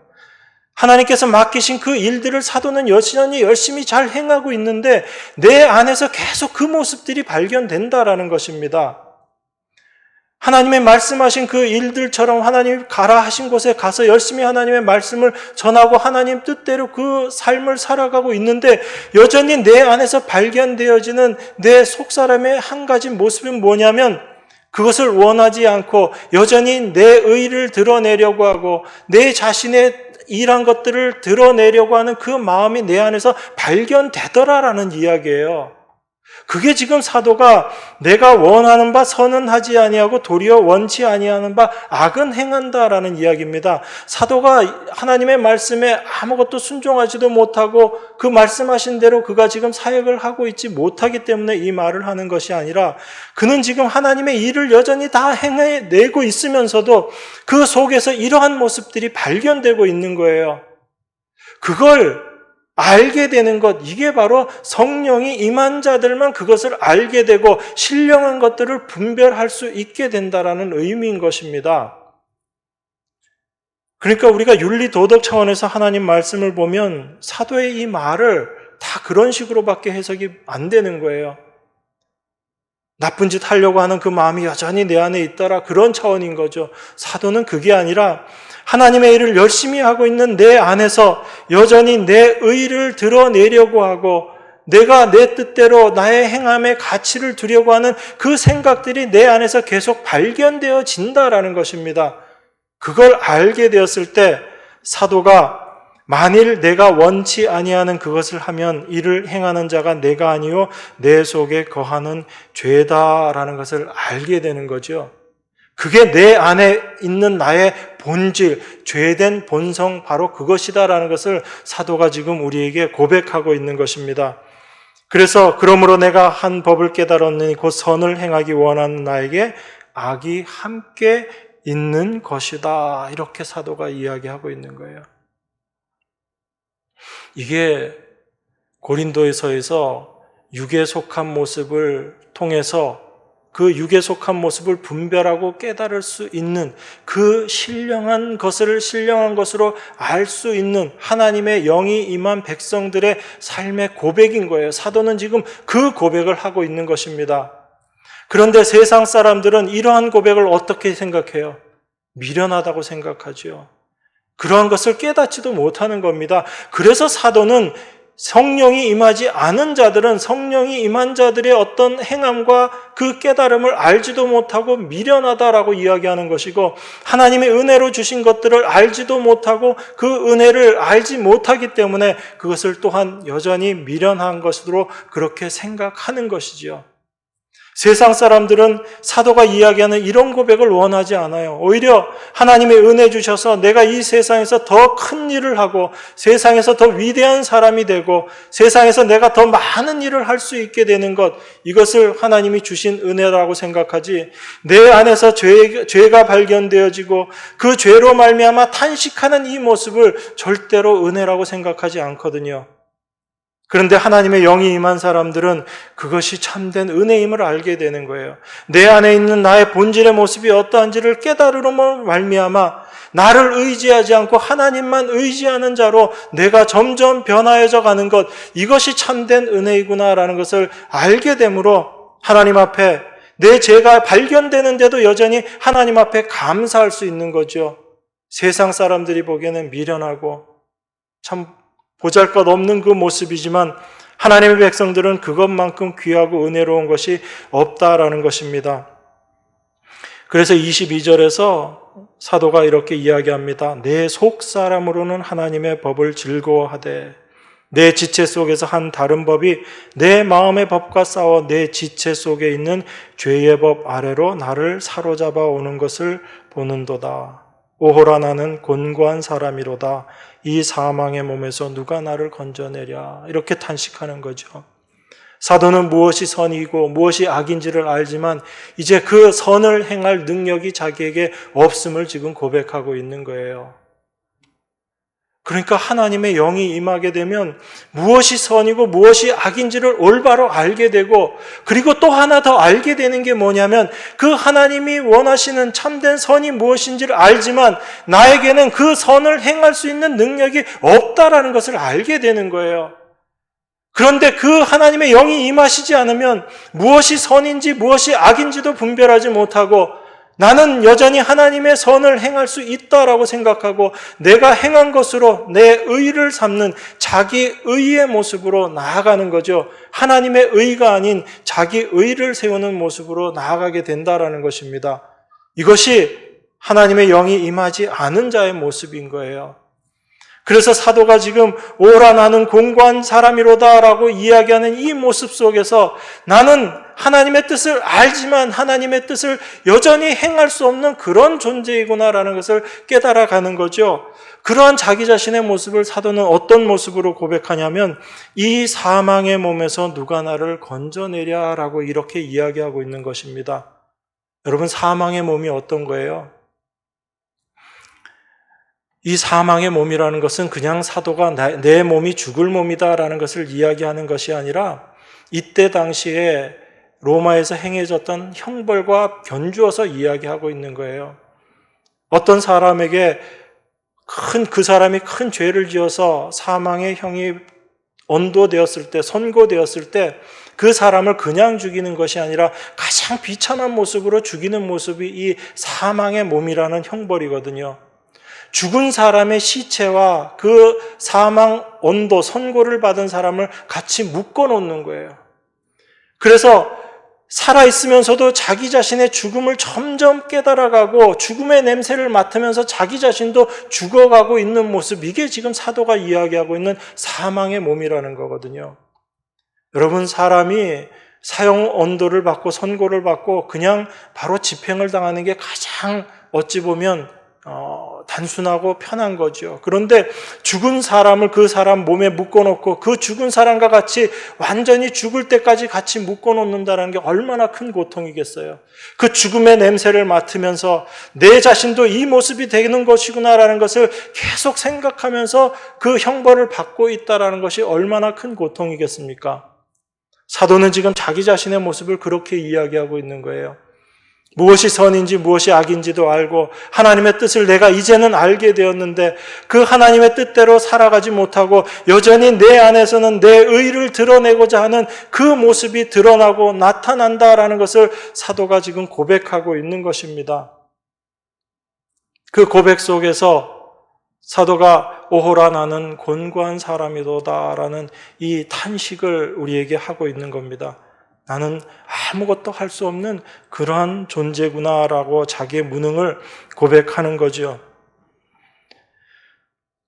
하나님께서 맡기신 그 일들을 사도는 여전히 열심히 잘 행하고 있는데 내 안에서 계속 그 모습들이 발견된다라는 것입니다. 하나님의 말씀하신 그 일들처럼 하나님이 가라 하신 곳에 가서 열심히 하나님의 말씀을 전하고 하나님 뜻대로 그 삶을 살아가고 있는데 여전히 내 안에서 발견되어지는 내 속사람의 한 가지 모습은 뭐냐면 그것을 원하지 않고 여전히 내 의를 드러내려고 하고 내 자신의 일한 것들을 드러내려고 하는 그 마음이 내 안에서 발견되더라라는 이야기예요. 그게 지금 사도가 내가 원하는 바 선은 하지 아니하고 도리어 원치 아니하는 바 악은 행한다라는 이야기입니다. 사도가 하나님의 말씀에 아무것도 순종하지도 못하고 그 말씀하신 대로 그가 지금 사역을 하고 있지 못하기 때문에 이 말을 하는 것이 아니라 그는 지금 하나님의 일을 여전히 다 행해내고 있으면서도 그 속에서 이러한 모습들이 발견되고 있는 거예요. 그걸 알게 되는 것, 이게 바로 성령이 임한 자들만 그것을 알게 되고 신령한 것들을 분별할 수 있게 된다라는 의미인 것입니다. 그러니까 우리가 윤리 도덕 차원에서 하나님 말씀을 보면 사도의 이 말을 다 그런 식으로밖에 해석이 안 되는 거예요. 나쁜 짓 하려고 하는 그 마음이 여전히 내 안에 있더라, 그런 차원인 거죠. 사도는 그게 아니라 하나님의 일을 열심히 하고 있는 내 안에서 여전히 내 의를 드러내려고 하고 내가 내 뜻대로 나의 행함의 가치를 두려고 하는 그 생각들이 내 안에서 계속 발견되어진다라는 것입니다. 그걸 알게 되었을 때 사도가 만일 내가 원치 아니하는 그것을 하면 이를 행하는 자가 내가 아니요 내 속에 거하는 죄다라는 것을 알게 되는 거죠. 그게 내 안에 있는 나의 본질, 죄된 본성 바로 그것이다라는 것을 사도가 지금 우리에게 고백하고 있는 것입니다. 그래서 그러므로 내가 한 법을 깨달았느니 곧 선을 행하기 원하는 나에게 악이 함께 있는 것이다. 이렇게 사도가 이야기하고 있는 거예요. 이게 고린도에서에서 육에 속한 모습을 통해서 그 육에 속한 모습을 분별하고 깨달을 수 있는 그 신령한 것으로 알 수 있는 하나님의 영이 임한 백성들의 삶의 고백인 거예요. 사도는 지금 그 고백을 하고 있는 것입니다. 그런데 세상 사람들은 이러한 고백을 어떻게 생각해요? 미련하다고 생각하죠. 그러한 것을 깨닫지도 못하는 겁니다. 그래서 사도는 성령이 임하지 않은 자들은 성령이 임한 자들의 어떤 행함과 그 깨달음을 알지도 못하고 미련하다라고 이야기하는 것이고, 하나님의 은혜로 주신 것들을 알지도 못하고 그 은혜를 알지 못하기 때문에 그것을 또한 여전히 미련한 것으로 그렇게 생각하는 것이지요. 세상 사람들은 사도가 이야기하는 이런 고백을 원하지 않아요. 오히려 하나님의 은혜 주셔서 내가 이 세상에서 더 큰 일을 하고 세상에서 더 위대한 사람이 되고 세상에서 내가 더 많은 일을 할 수 있게 되는 것, 이것을 하나님이 주신 은혜라고 생각하지, 내 안에서 죄가 발견되어지고 그 죄로 말미암아 탄식하는 이 모습을 절대로 은혜라고 생각하지 않거든요. 그런데 하나님의 영이 임한 사람들은 그것이 참된 은혜임을 알게 되는 거예요. 내 안에 있는 나의 본질의 모습이 어떠한지를 깨달으로 말미암아 나를 의지하지 않고 하나님만 의지하는 자로 내가 점점 변화해져 가는 것, 이것이 참된 은혜이구나라는 것을 알게 되므로 하나님 앞에 내 죄가 발견되는데도 여전히 하나님 앞에 감사할 수 있는 거죠. 세상 사람들이 보기에는 미련하고 참 보잘것없는 그 모습이지만 하나님의 백성들은 그것만큼 귀하고 은혜로운 것이 없다라는 것입니다. 그래서 22절에서 사도가 이렇게 이야기합니다. 내 속사람으로는 하나님의 법을 즐거워하되 내 지체 속에서 한 다른 법이 내 마음의 법과 싸워 내 지체 속에 있는 죄의 법 아래로 나를 사로잡아 오는 것을 보는도다. 오호라 나는 곤고한 사람이로다. 이 사망의 몸에서 누가 나를 건져내랴. 이렇게 탄식하는 거죠. 사도는 무엇이 선이고 무엇이 악인지를 알지만 이제 그 선을 행할 능력이 자기에게 없음을 지금 고백하고 있는 거예요. 그러니까 하나님의 영이 임하게 되면 무엇이 선이고 무엇이 악인지를 올바로 알게 되고, 그리고 또 하나 더 알게 되는 게 뭐냐면 그 하나님이 원하시는 참된 선이 무엇인지를 알지만 나에게는 그 선을 행할 수 있는 능력이 없다라는 것을 알게 되는 거예요. 그런데 그 하나님의 영이 임하시지 않으면 무엇이 선인지 무엇이 악인지도 분별하지 못하고 나는 여전히 하나님의 선을 행할 수 있다라고 생각하고 내가 행한 것으로 내 의를 삼는 자기 의의 모습으로 나아가는 거죠. 하나님의 의가 아닌 자기 의를 세우는 모습으로 나아가게 된다라는 것입니다. 이것이 하나님의 영이 임하지 않은 자의 모습인 거예요. 그래서 사도가 지금 오라 나는 공고한 사람이로다라고 이야기하는 이 모습 속에서 나는 하나님의 뜻을 알지만 하나님의 뜻을 여전히 행할 수 없는 그런 존재이구나라는 것을 깨달아가는 거죠. 그러한 자기 자신의 모습을 사도는 어떤 모습으로 고백하냐면 이 사망의 몸에서 누가 나를 건져내랴라고 이렇게 이야기하고 있는 것입니다. 여러분, 사망의 몸이 어떤 거예요? 이 사망의 몸이라는 것은 그냥 사도가 내 몸이 죽을 몸이다라는 것을 이야기하는 것이 아니라 이때 당시에 로마에서 행해졌던 형벌과 견주어서 이야기하고 있는 거예요. 어떤 사람에게 그 사람이 큰 죄를 지어서 사망의 형이 언도되었을 때, 선고되었을 때 그 사람을 그냥 죽이는 것이 아니라 가장 비참한 모습으로 죽이는 모습이 이 사망의 몸이라는 형벌이거든요. 죽은 사람의 시체와 그 사망 언도, 선고를 받은 사람을 같이 묶어 놓는 거예요. 그래서 살아있으면서도 자기 자신의 죽음을 점점 깨달아가고 죽음의 냄새를 맡으면서 자기 자신도 죽어가고 있는 모습, 이게 지금 사도가 이야기하고 있는 사망의 몸이라는 거거든요. 여러분, 사람이 사형 언도를 받고 선고를 받고 그냥 바로 집행을 당하는 게 가장 어찌 보면 단순하고 편한 거죠. 그런데 죽은 사람을 그 사람 몸에 묶어놓고 그 죽은 사람과 같이 완전히 죽을 때까지 같이 묶어놓는다는 게 얼마나 큰 고통이겠어요. 그 죽음의 냄새를 맡으면서 내 자신도 이 모습이 되는 것이구나라는 것을 계속 생각하면서 그 형벌을 받고 있다는 것이 얼마나 큰 고통이겠습니까? 사도는 지금 자기 자신의 모습을 그렇게 이야기하고 있는 거예요. 무엇이 선인지 무엇이 악인지도 알고 하나님의 뜻을 내가 이제는 알게 되었는데 그 하나님의 뜻대로 살아가지 못하고 여전히 내 안에서는 내 의를 드러내고자 하는 그 모습이 드러나고 나타난다라는 것을 사도가 지금 고백하고 있는 것입니다. 그 고백 속에서 사도가 오호라 나는 곤고한 사람이도다라는 이 탄식을 우리에게 하고 있는 겁니다. 나는 아무것도 할 수 없는 그러한 존재구나라고 자기의 무능을 고백하는 거죠.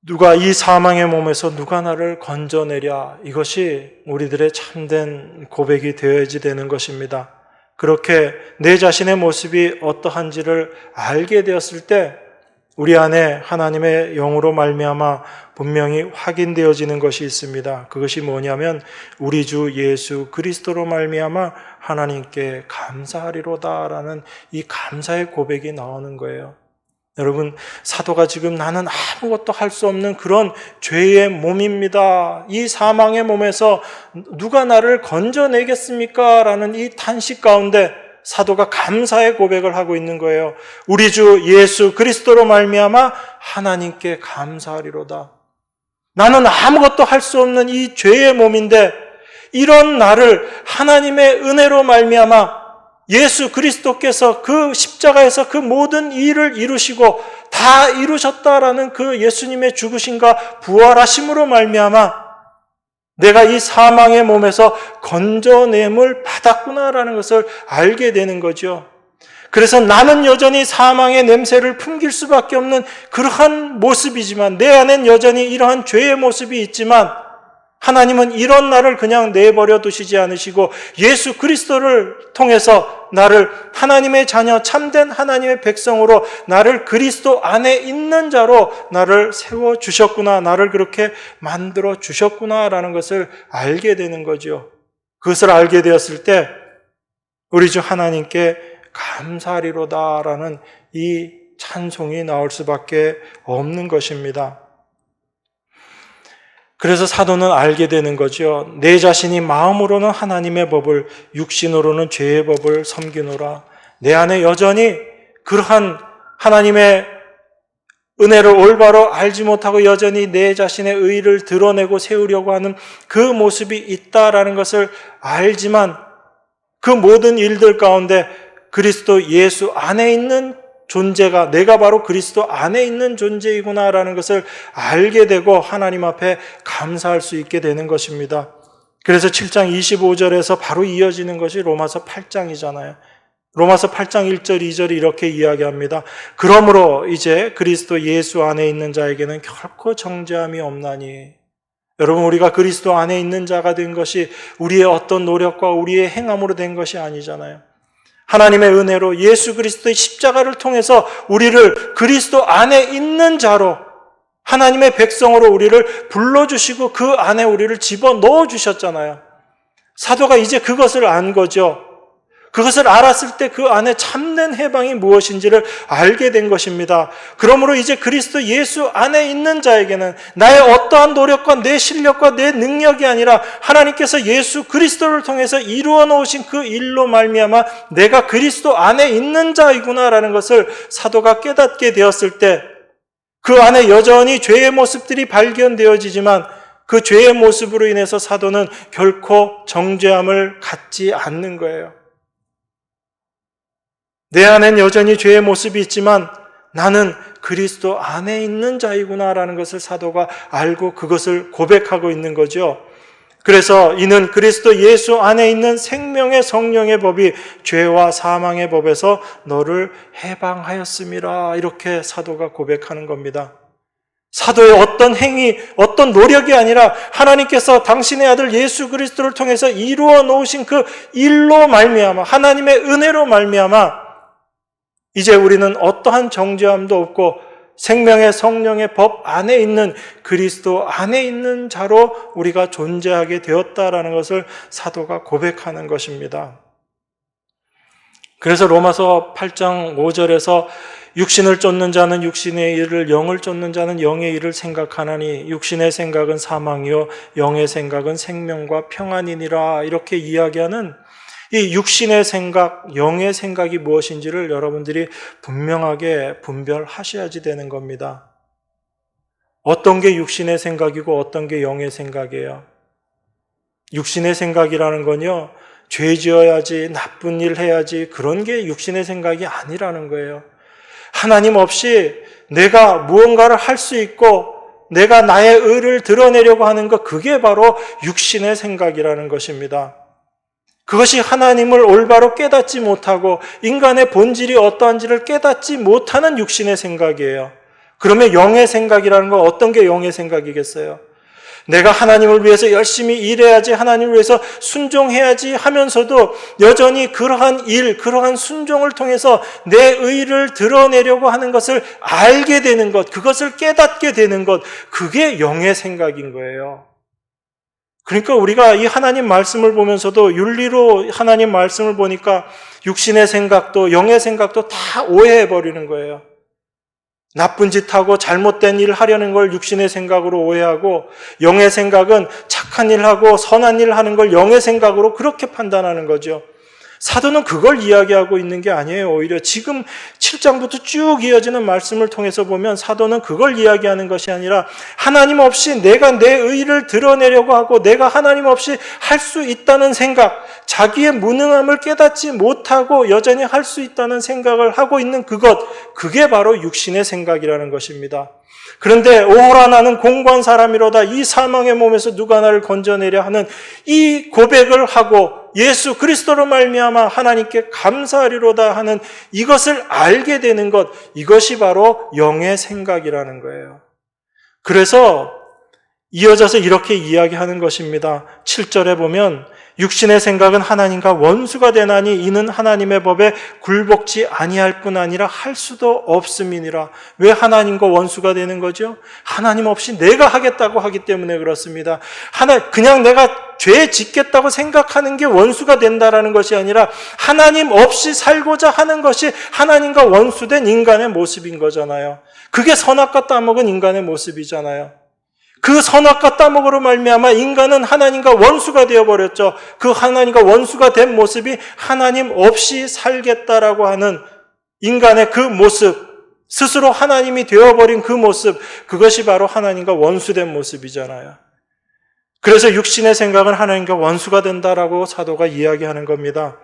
누가 이 사망의 몸에서 누가 나를 건져내랴, 이것이 우리들의 참된 고백이 되어야지 되는 것입니다. 그렇게 내 자신의 모습이 어떠한지를 알게 되었을 때 우리 안에 하나님의 영으로 말미암아 분명히 확인되어지는 것이 있습니다. 그것이 뭐냐면 우리 주 예수 그리스도로 말미암아 하나님께 감사하리로다라는 이 감사의 고백이 나오는 거예요. 여러분, 사도가 지금 나는 아무것도 할 수 없는 그런 죄의 몸입니다. 이 사망의 몸에서 누가 나를 건져내겠습니까? 라는 이 탄식 가운데 사도가 감사의 고백을 하고 있는 거예요. 우리 주 예수 그리스도로 말미암아 하나님께 감사하리로다. 나는 아무것도 할 수 없는 이 죄의 몸인데 이런 나를 하나님의 은혜로 말미암아 예수 그리스도께서 그 십자가에서 그 모든 일을 이루시고 다 이루셨다라는 그 예수님의 죽으심과 부활하심으로 말미암아 내가 이 사망의 몸에서 건져냄을 받았구나라는 것을 알게 되는 거죠. 그래서 나는 여전히 사망의 냄새를 풍길 수밖에 없는 그러한 모습이지만 내 안엔 여전히 이러한 죄의 모습이 있지만 하나님은 이런 나를 그냥 내버려 두시지 않으시고 예수 그리스도를 통해서 나를 하나님의 자녀, 참된 하나님의 백성으로 나를 그리스도 안에 있는 자로 나를 세워주셨구나, 나를 그렇게 만들어 주셨구나라는 것을 알게 되는 거죠. 그것을 알게 되었을 때 우리 주 하나님께 감사하리로다라는 이 찬송이 나올 수밖에 없는 것입니다. 그래서 사도는 알게 되는 거죠. 내 자신이 마음으로는 하나님의 법을, 육신으로는 죄의 법을 섬기노라. 내 안에 여전히 그러한 하나님의 은혜를 올바로 알지 못하고 여전히 내 자신의 의를 드러내고 세우려고 하는 그 모습이 있다라는 것을 알지만 그 모든 일들 가운데 그리스도 예수 안에 있는 존재가 내가 바로 그리스도 안에 있는 존재이구나라는 것을 알게 되고 하나님 앞에 감사할 수 있게 되는 것입니다. 그래서 7장 25절에서 바로 이어지는 것이 로마서 8장이잖아요. 로마서 8장 1절 2절이 이렇게 이야기합니다. 그러므로 이제 그리스도 예수 안에 있는 자에게는 결코 정죄함이 없나니. 여러분, 우리가 그리스도 안에 있는 자가 된 것이 우리의 어떤 노력과 우리의 행함으로 된 것이 아니잖아요. 하나님의 은혜로 예수 그리스도의 십자가를 통해서 우리를 그리스도 안에 있는 자로 하나님의 백성으로 우리를 불러주시고 그 안에 우리를 집어넣어 주셨잖아요. 사도가 이제 그것을 안 거죠. 그것을 알았을 때 그 안에 참된 해방이 무엇인지를 알게 된 것입니다. 그러므로 이제 그리스도 예수 안에 있는 자에게는 나의 어떠한 노력과 내 실력과 내 능력이 아니라 하나님께서 예수 그리스도를 통해서 이루어 놓으신 그 일로 말미암아 내가 그리스도 안에 있는 자이구나라는 것을 사도가 깨닫게 되었을 때 그 안에 여전히 죄의 모습들이 발견되어지지만 그 죄의 모습으로 인해서 사도는 결코 정죄함을 갖지 않는 거예요. 내 안엔 여전히 죄의 모습이 있지만 나는 그리스도 안에 있는 자이구나라는 것을 사도가 알고 그것을 고백하고 있는 거죠. 그래서 이는 그리스도 예수 안에 있는 생명의 성령의 법이 죄와 사망의 법에서 너를 해방하였음이라. 이렇게 사도가 고백하는 겁니다. 사도의 어떤 행위, 어떤 노력이 아니라 하나님께서 당신의 아들 예수 그리스도를 통해서 이루어 놓으신 그 일로 말미암아, 하나님의 은혜로 말미암아 이제 우리는 어떠한 정죄함도 없고 생명의 성령의 법 안에 있는 그리스도 안에 있는 자로 우리가 존재하게 되었다라는 것을 사도가 고백하는 것입니다. 그래서 로마서 8장 5절에서 육신을 쫓는 자는 육신의 일을, 영을 쫓는 자는 영의 일을 생각하나니 육신의 생각은 사망이요 영의 생각은 생명과 평안이니라. 이렇게 이야기하는 이 육신의 생각, 영의 생각이 무엇인지를 여러분들이 분명하게 분별하셔야지 되는 겁니다. 어떤 게 육신의 생각이고 어떤 게 영의 생각이에요. 육신의 생각이라는 건요, 죄 지어야지, 나쁜 일 해야지, 그런 게 육신의 생각이 아니라는 거예요. 하나님 없이 내가 무언가를 할 수 있고 내가 나의 의를 드러내려고 하는 것, 그게 바로 육신의 생각이라는 것입니다. 그것이 하나님을 올바로 깨닫지 못하고 인간의 본질이 어떠한지를 깨닫지 못하는 육신의 생각이에요. 그러면 영의 생각이라는 건 어떤 게 영의 생각이겠어요? 내가 하나님을 위해서 열심히 일해야지, 하나님을 위해서 순종해야지 하면서도 여전히 그러한 일, 그러한 순종을 통해서 내 의를 드러내려고 하는 것을 알게 되는 것, 그것을 깨닫게 되는 것, 그게 영의 생각인 거예요. 그러니까 우리가 이 하나님 말씀을 보면서도 윤리로 하나님 말씀을 보니까 육신의 생각도 영의 생각도 다 오해해버리는 거예요. 나쁜 짓 하고 잘못된 일 하려는 걸 육신의 생각으로 오해하고 영의 생각은 착한 일 하고 선한 일 하는 걸 영의 생각으로 그렇게 판단하는 거죠. 사도는 그걸 이야기하고 있는 게 아니에요. 오히려 지금 7장부터 쭉 이어지는 말씀을 통해서 보면 사도는 그걸 이야기하는 것이 아니라 하나님 없이 내가 내 의를 드러내려고 하고 내가 하나님 없이 할 수 있다는 생각, 자기의 무능함을 깨닫지 못하고 여전히 할 수 있다는 생각을 하고 있는 그것, 그게 바로 육신의 생각이라는 것입니다. 그런데 오호라 나는 공고한 사람이로다, 이 사망의 몸에서 누가 나를 건져내려 하는 이 고백을 하고 예수 그리스도로 말미암아 하나님께 감사하리로다 하는 이것을 알게 되는 것, 이것이 바로 영의 생각이라는 거예요. 그래서 이어져서 이렇게 이야기하는 것입니다. 7절에 보면 육신의 생각은 하나님과 원수가 되나니 이는 하나님의 법에 굴복지 아니할 뿐 아니라 할 수도 없음이니라. 왜 하나님과 원수가 되는 거죠? 하나님 없이 내가 하겠다고 하기 때문에 그렇습니다. 그냥 내가 죄 짓겠다고 생각하는 게 원수가 된다라는 것이 아니라 하나님 없이 살고자 하는 것이 하나님과 원수된 인간의 모습인 거잖아요. 그게 선악과 따먹은 인간의 모습이잖아요. 그 선악과 따먹으로 말미암아 인간은 하나님과 원수가 되어버렸죠. 그 하나님과 원수가 된 모습이 하나님 없이 살겠다라고 하는 인간의 그 모습, 스스로 하나님이 되어버린 그 모습, 그것이 바로 하나님과 원수된 모습이잖아요. 그래서 육신의 생각은 하나님과 원수가 된다라고 사도가 이야기하는 겁니다.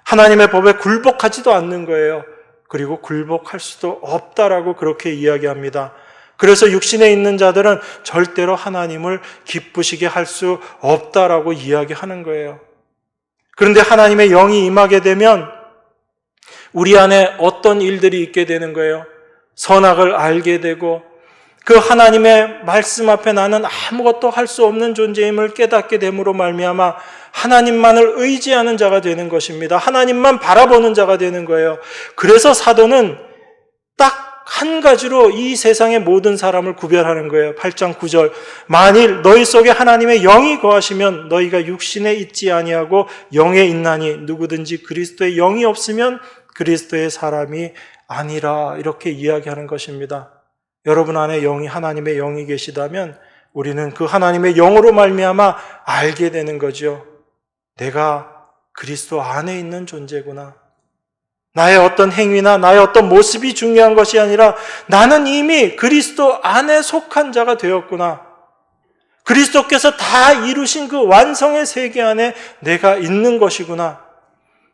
하나님의 법에 굴복하지도 않는 거예요. 그리고 굴복할 수도 없다라고 그렇게 이야기합니다. 그래서 육신에 있는 자들은 절대로 하나님을 기쁘시게 할 수 없다라고 이야기하는 거예요. 그런데 하나님의 영이 임하게 되면 우리 안에 어떤 일들이 있게 되는 거예요? 선악을 알게 되고 그 하나님의 말씀 앞에 나는 아무것도 할 수 없는 존재임을 깨닫게 됨으로 말미암아 하나님만을 의지하는 자가 되는 것입니다. 하나님만 바라보는 자가 되는 거예요. 그래서 사도는 딱 한 가지로 이 세상의 모든 사람을 구별하는 거예요. 8장 9절. 만일 너희 속에 하나님의 영이 거하시면 너희가 육신에 있지 아니하고 영에 있나니 누구든지 그리스도의 영이 없으면 그리스도의 사람이 아니라. 이렇게 이야기하는 것입니다. 여러분 안에 영이, 하나님의 영이 계시다면 우리는 그 하나님의 영으로 말미암아 알게 되는 거죠. 내가 그리스도 안에 있는 존재구나. 나의 어떤 행위나 나의 어떤 모습이 중요한 것이 아니라 나는 이미 그리스도 안에 속한 자가 되었구나. 그리스도께서 다 이루신 그 완성의 세계 안에 내가 있는 것이구나.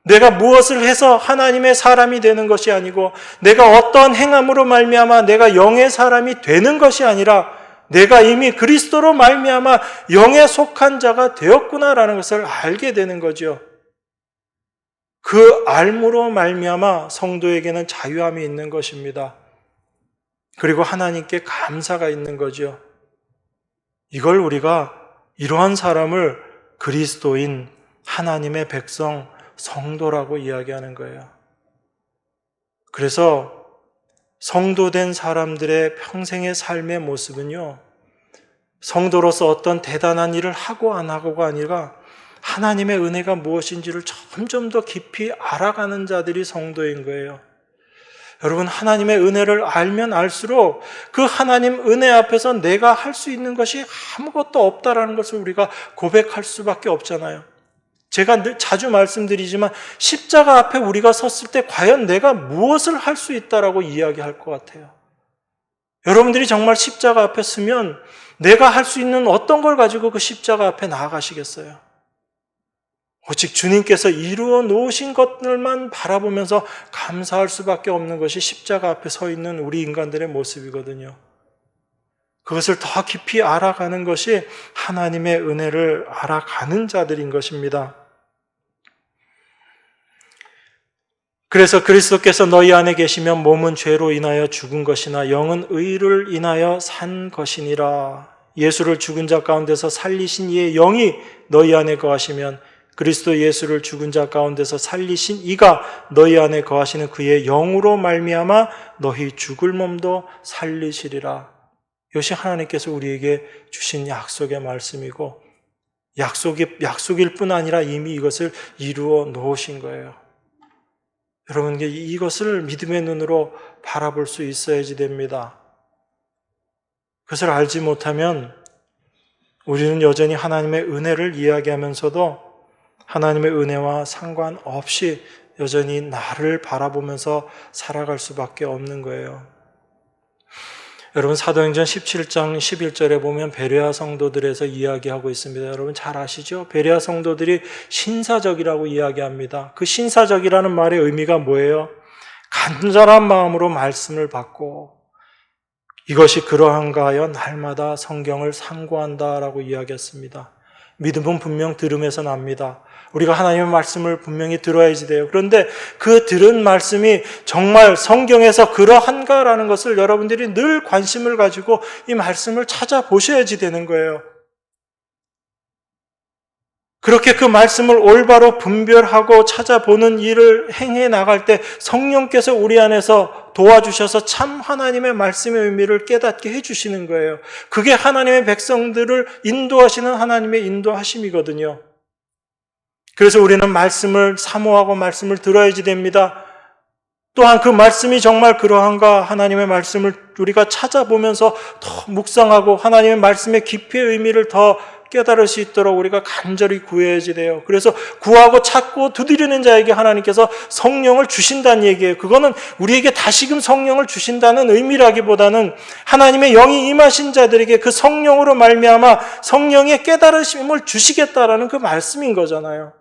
내가 무엇을 해서 하나님의 사람이 되는 것이 아니고 내가 어떠한 행함으로 말미암아 내가 영의 사람이 되는 것이 아니라 내가 이미 그리스도로 말미암아 영에 속한 자가 되었구나라는 것을 알게 되는 거죠. 그 알므로 말미암아 성도에게는 자유함이 있는 것입니다. 그리고 하나님께 감사가 있는 거죠. 이걸 우리가 이러한 사람을 그리스도인 하나님의 백성, 성도라고 이야기하는 거예요. 그래서 성도된 사람들의 평생의 삶의 모습은요, 성도로서 어떤 대단한 일을 하고 안 하고가 아니라 하나님의 은혜가 무엇인지를 점점 더 깊이 알아가는 자들이 성도인 거예요. 여러분, 하나님의 은혜를 알면 알수록 그 하나님 은혜 앞에서 내가 할 수 있는 것이 아무것도 없다라는 것을 우리가 고백할 수밖에 없잖아요. 제가 자주 말씀드리지만 십자가 앞에 우리가 섰을 때 과연 내가 무엇을 할 수 있다라고 이야기할 것 같아요. 여러분들이 정말 십자가 앞에 서면 내가 할 수 있는 어떤 걸 가지고 그 십자가 앞에 나아가시겠어요? 오직 주님께서 이루어 놓으신 것들만 바라보면서 감사할 수밖에 없는 것이 십자가 앞에 서 있는 우리 인간들의 모습이거든요. 그것을 더 깊이 알아가는 것이 하나님의 은혜를 알아가는 자들인 것입니다. 그래서 그리스도께서 너희 안에 계시면 몸은 죄로 인하여 죽은 것이나 영은 의를 인하여 산 것이니라. 예수를 죽은 자 가운데서 살리신 이의 영이 너희 안에 거하시면 그리스도 예수를 죽은 자 가운데서 살리신 이가 너희 안에 거하시는 그의 영으로 말미암아 너희 죽을 몸도 살리시리라. 이것이 하나님께서 우리에게 주신 약속의 말씀이고 약속일 뿐 아니라 이미 이것을 이루어 놓으신 거예요. 여러분, 이것을 믿음의 눈으로 바라볼 수 있어야지 됩니다. 그것을 알지 못하면 우리는 여전히 하나님의 은혜를 이야기하면서도 하나님의 은혜와 상관없이 여전히 나를 바라보면서 살아갈 수밖에 없는 거예요. 여러분, 사도행전 17장 11절에 보면 베레아 성도들에서 이야기하고 있습니다. 여러분 잘 아시죠? 베레아 성도들이 신사적이라고 이야기합니다. 그 신사적이라는 말의 의미가 뭐예요? 간절한 마음으로 말씀을 받고 이것이 그러한가 하여 날마다 성경을 상고한다라고 이야기했습니다. 믿음은 분명 들음에서 납니다. 우리가 하나님의 말씀을 분명히 들어야지 돼요. 그런데 그 들은 말씀이 정말 성경에서 그러한가라는 것을 여러분들이 늘 관심을 가지고 이 말씀을 찾아보셔야지 되는 거예요. 그렇게 그 말씀을 올바로 분별하고 찾아보는 일을 행해 나갈 때 성령께서 우리 안에서 도와주셔서 참 하나님의 말씀의 의미를 깨닫게 해주시는 거예요. 그게 하나님의 백성들을 인도하시는 하나님의 인도하심이거든요. 그래서 우리는 말씀을 사모하고 말씀을 들어야지 됩니다. 또한 그 말씀이 정말 그러한가 하나님의 말씀을 우리가 찾아보면서 더 묵상하고 하나님의 말씀의 깊이의 의미를 더 깨달을 수 있도록 우리가 간절히 구해야지 돼요. 그래서 구하고 찾고 두드리는 자에게 하나님께서 성령을 주신다는 얘기예요. 그거는 우리에게 다시금 성령을 주신다는 의미라기보다는 하나님의 영이 임하신 자들에게 그 성령으로 말미암아 성령의 깨달으심을 주시겠다라는 그 말씀인 거잖아요.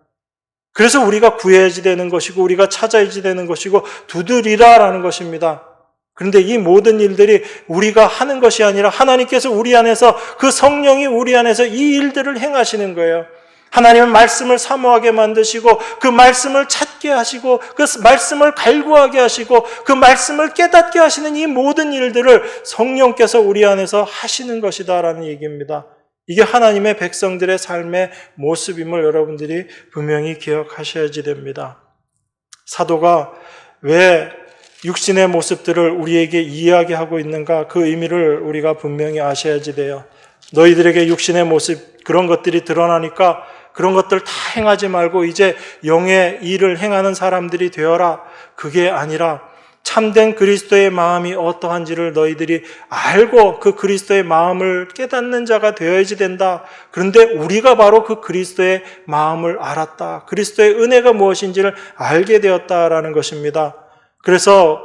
그래서 우리가 구해야지 되는 것이고 우리가 찾아야지 되는 것이고 두드리라라는 것입니다. 그런데 이 모든 일들이 우리가 하는 것이 아니라 하나님께서 우리 안에서 그 성령이 우리 안에서 이 일들을 행하시는 거예요. 하나님의 말씀을 사모하게 만드시고 그 말씀을 찾게 하시고 그 말씀을 갈구하게 하시고 그 말씀을 깨닫게 하시는 이 모든 일들을 성령께서 우리 안에서 하시는 것이다라는 얘기입니다. 이게 하나님의 백성들의 삶의 모습임을 여러분들이 분명히 기억하셔야지 됩니다. 사도가 왜 육신의 모습들을 우리에게 이야기하고 있는가, 그 의미를 우리가 분명히 아셔야지 돼요. 너희들에게 육신의 모습, 그런 것들이 드러나니까 그런 것들 다 행하지 말고 이제 영의 일을 행하는 사람들이 되어라. 그게 아니라 참된 그리스도의 마음이 어떠한지를 너희들이 알고 그 그리스도의 마음을 깨닫는 자가 되어야지 된다. 그런데 우리가 바로 그 그리스도의 마음을 알았다. 그리스도의 은혜가 무엇인지를 알게 되었다라는 것입니다. 그래서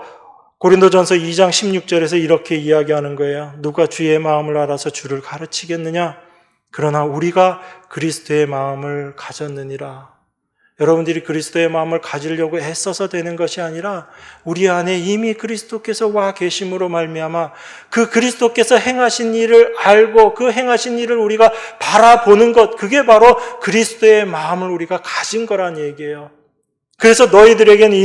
고린도전서 2장 16절에서 이렇게 이야기하는 거예요. 누가 주의 마음을 알아서 주를 가르치겠느냐? 그러나 우리가 그리스도의 마음을 가졌느니라. 여러분들이 그리스도의 마음을 가지려고 애써서 되는 것이 아니라 우리 안에 이미 그리스도께서 와 계심으로 말미암아 그 그리스도께서 행하신 일을 알고 그 행하신 일을 우리가 바라보는 것, 그게 바로 그리스도의 마음을 우리가 가진 거란 얘기예요. 그래서 너희들에게는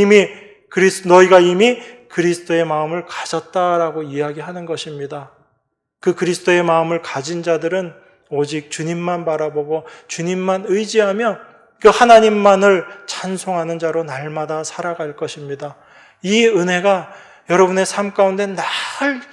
너희가 이미 그리스도의 마음을 가졌다라고 이야기하는 것입니다. 그 그리스도의 마음을 가진 자들은 오직 주님만 바라보고 주님만 의지하며 그 하나님만을 찬송하는 자로 날마다 살아갈 것입니다. 이 은혜가 여러분의 삶 가운데 늘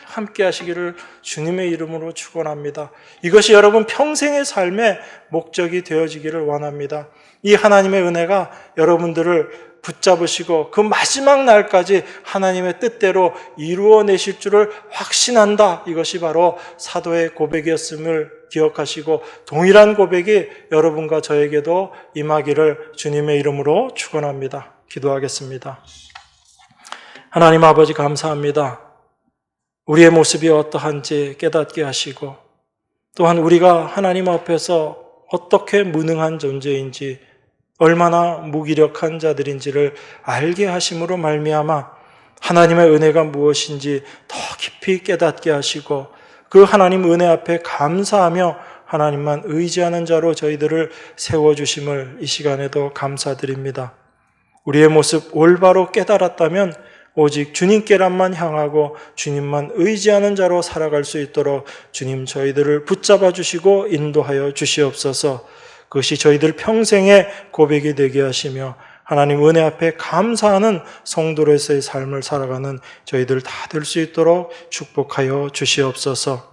함께 하시기를 주님의 이름으로 축원합니다. 이것이 여러분 평생의 삶의 목적이 되어지기를 원합니다. 이 하나님의 은혜가 여러분들을 붙잡으시고 그 마지막 날까지 하나님의 뜻대로 이루어내실 줄을 확신한다. 이것이 바로 사도의 고백이었음을 기억하시고 동일한 고백이 여러분과 저에게도 임하기를 주님의 이름으로 축원합니다. 기도하겠습니다. 하나님 아버지 감사합니다. 우리의 모습이 어떠한지 깨닫게 하시고 또한 우리가 하나님 앞에서 어떻게 무능한 존재인지 얼마나 무기력한 자들인지를 알게 하심으로 말미암아 하나님의 은혜가 무엇인지 더 깊이 깨닫게 하시고 그 하나님 은혜 앞에 감사하며 하나님만 의지하는 자로 저희들을 세워주심을 이 시간에도 감사드립니다. 우리의 모습 올바로 깨달았다면 오직 주님께란만 향하고 주님만 의지하는 자로 살아갈 수 있도록 주님 저희들을 붙잡아 주시고 인도하여 주시옵소서. 그것이 저희들 평생의 고백이 되게 하시며 하나님 은혜 앞에 감사하는 성도로서의 삶을 살아가는 저희들 다 될 수 있도록 축복하여 주시옵소서.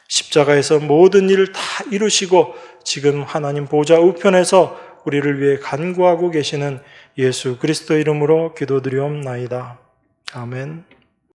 십자가에서 모든 일을 다 이루시고 지금 하나님 보좌 우편에서 우리를 위해 간구하고 계시는 예수 그리스도 이름으로 기도드리옵나이다. 아멘.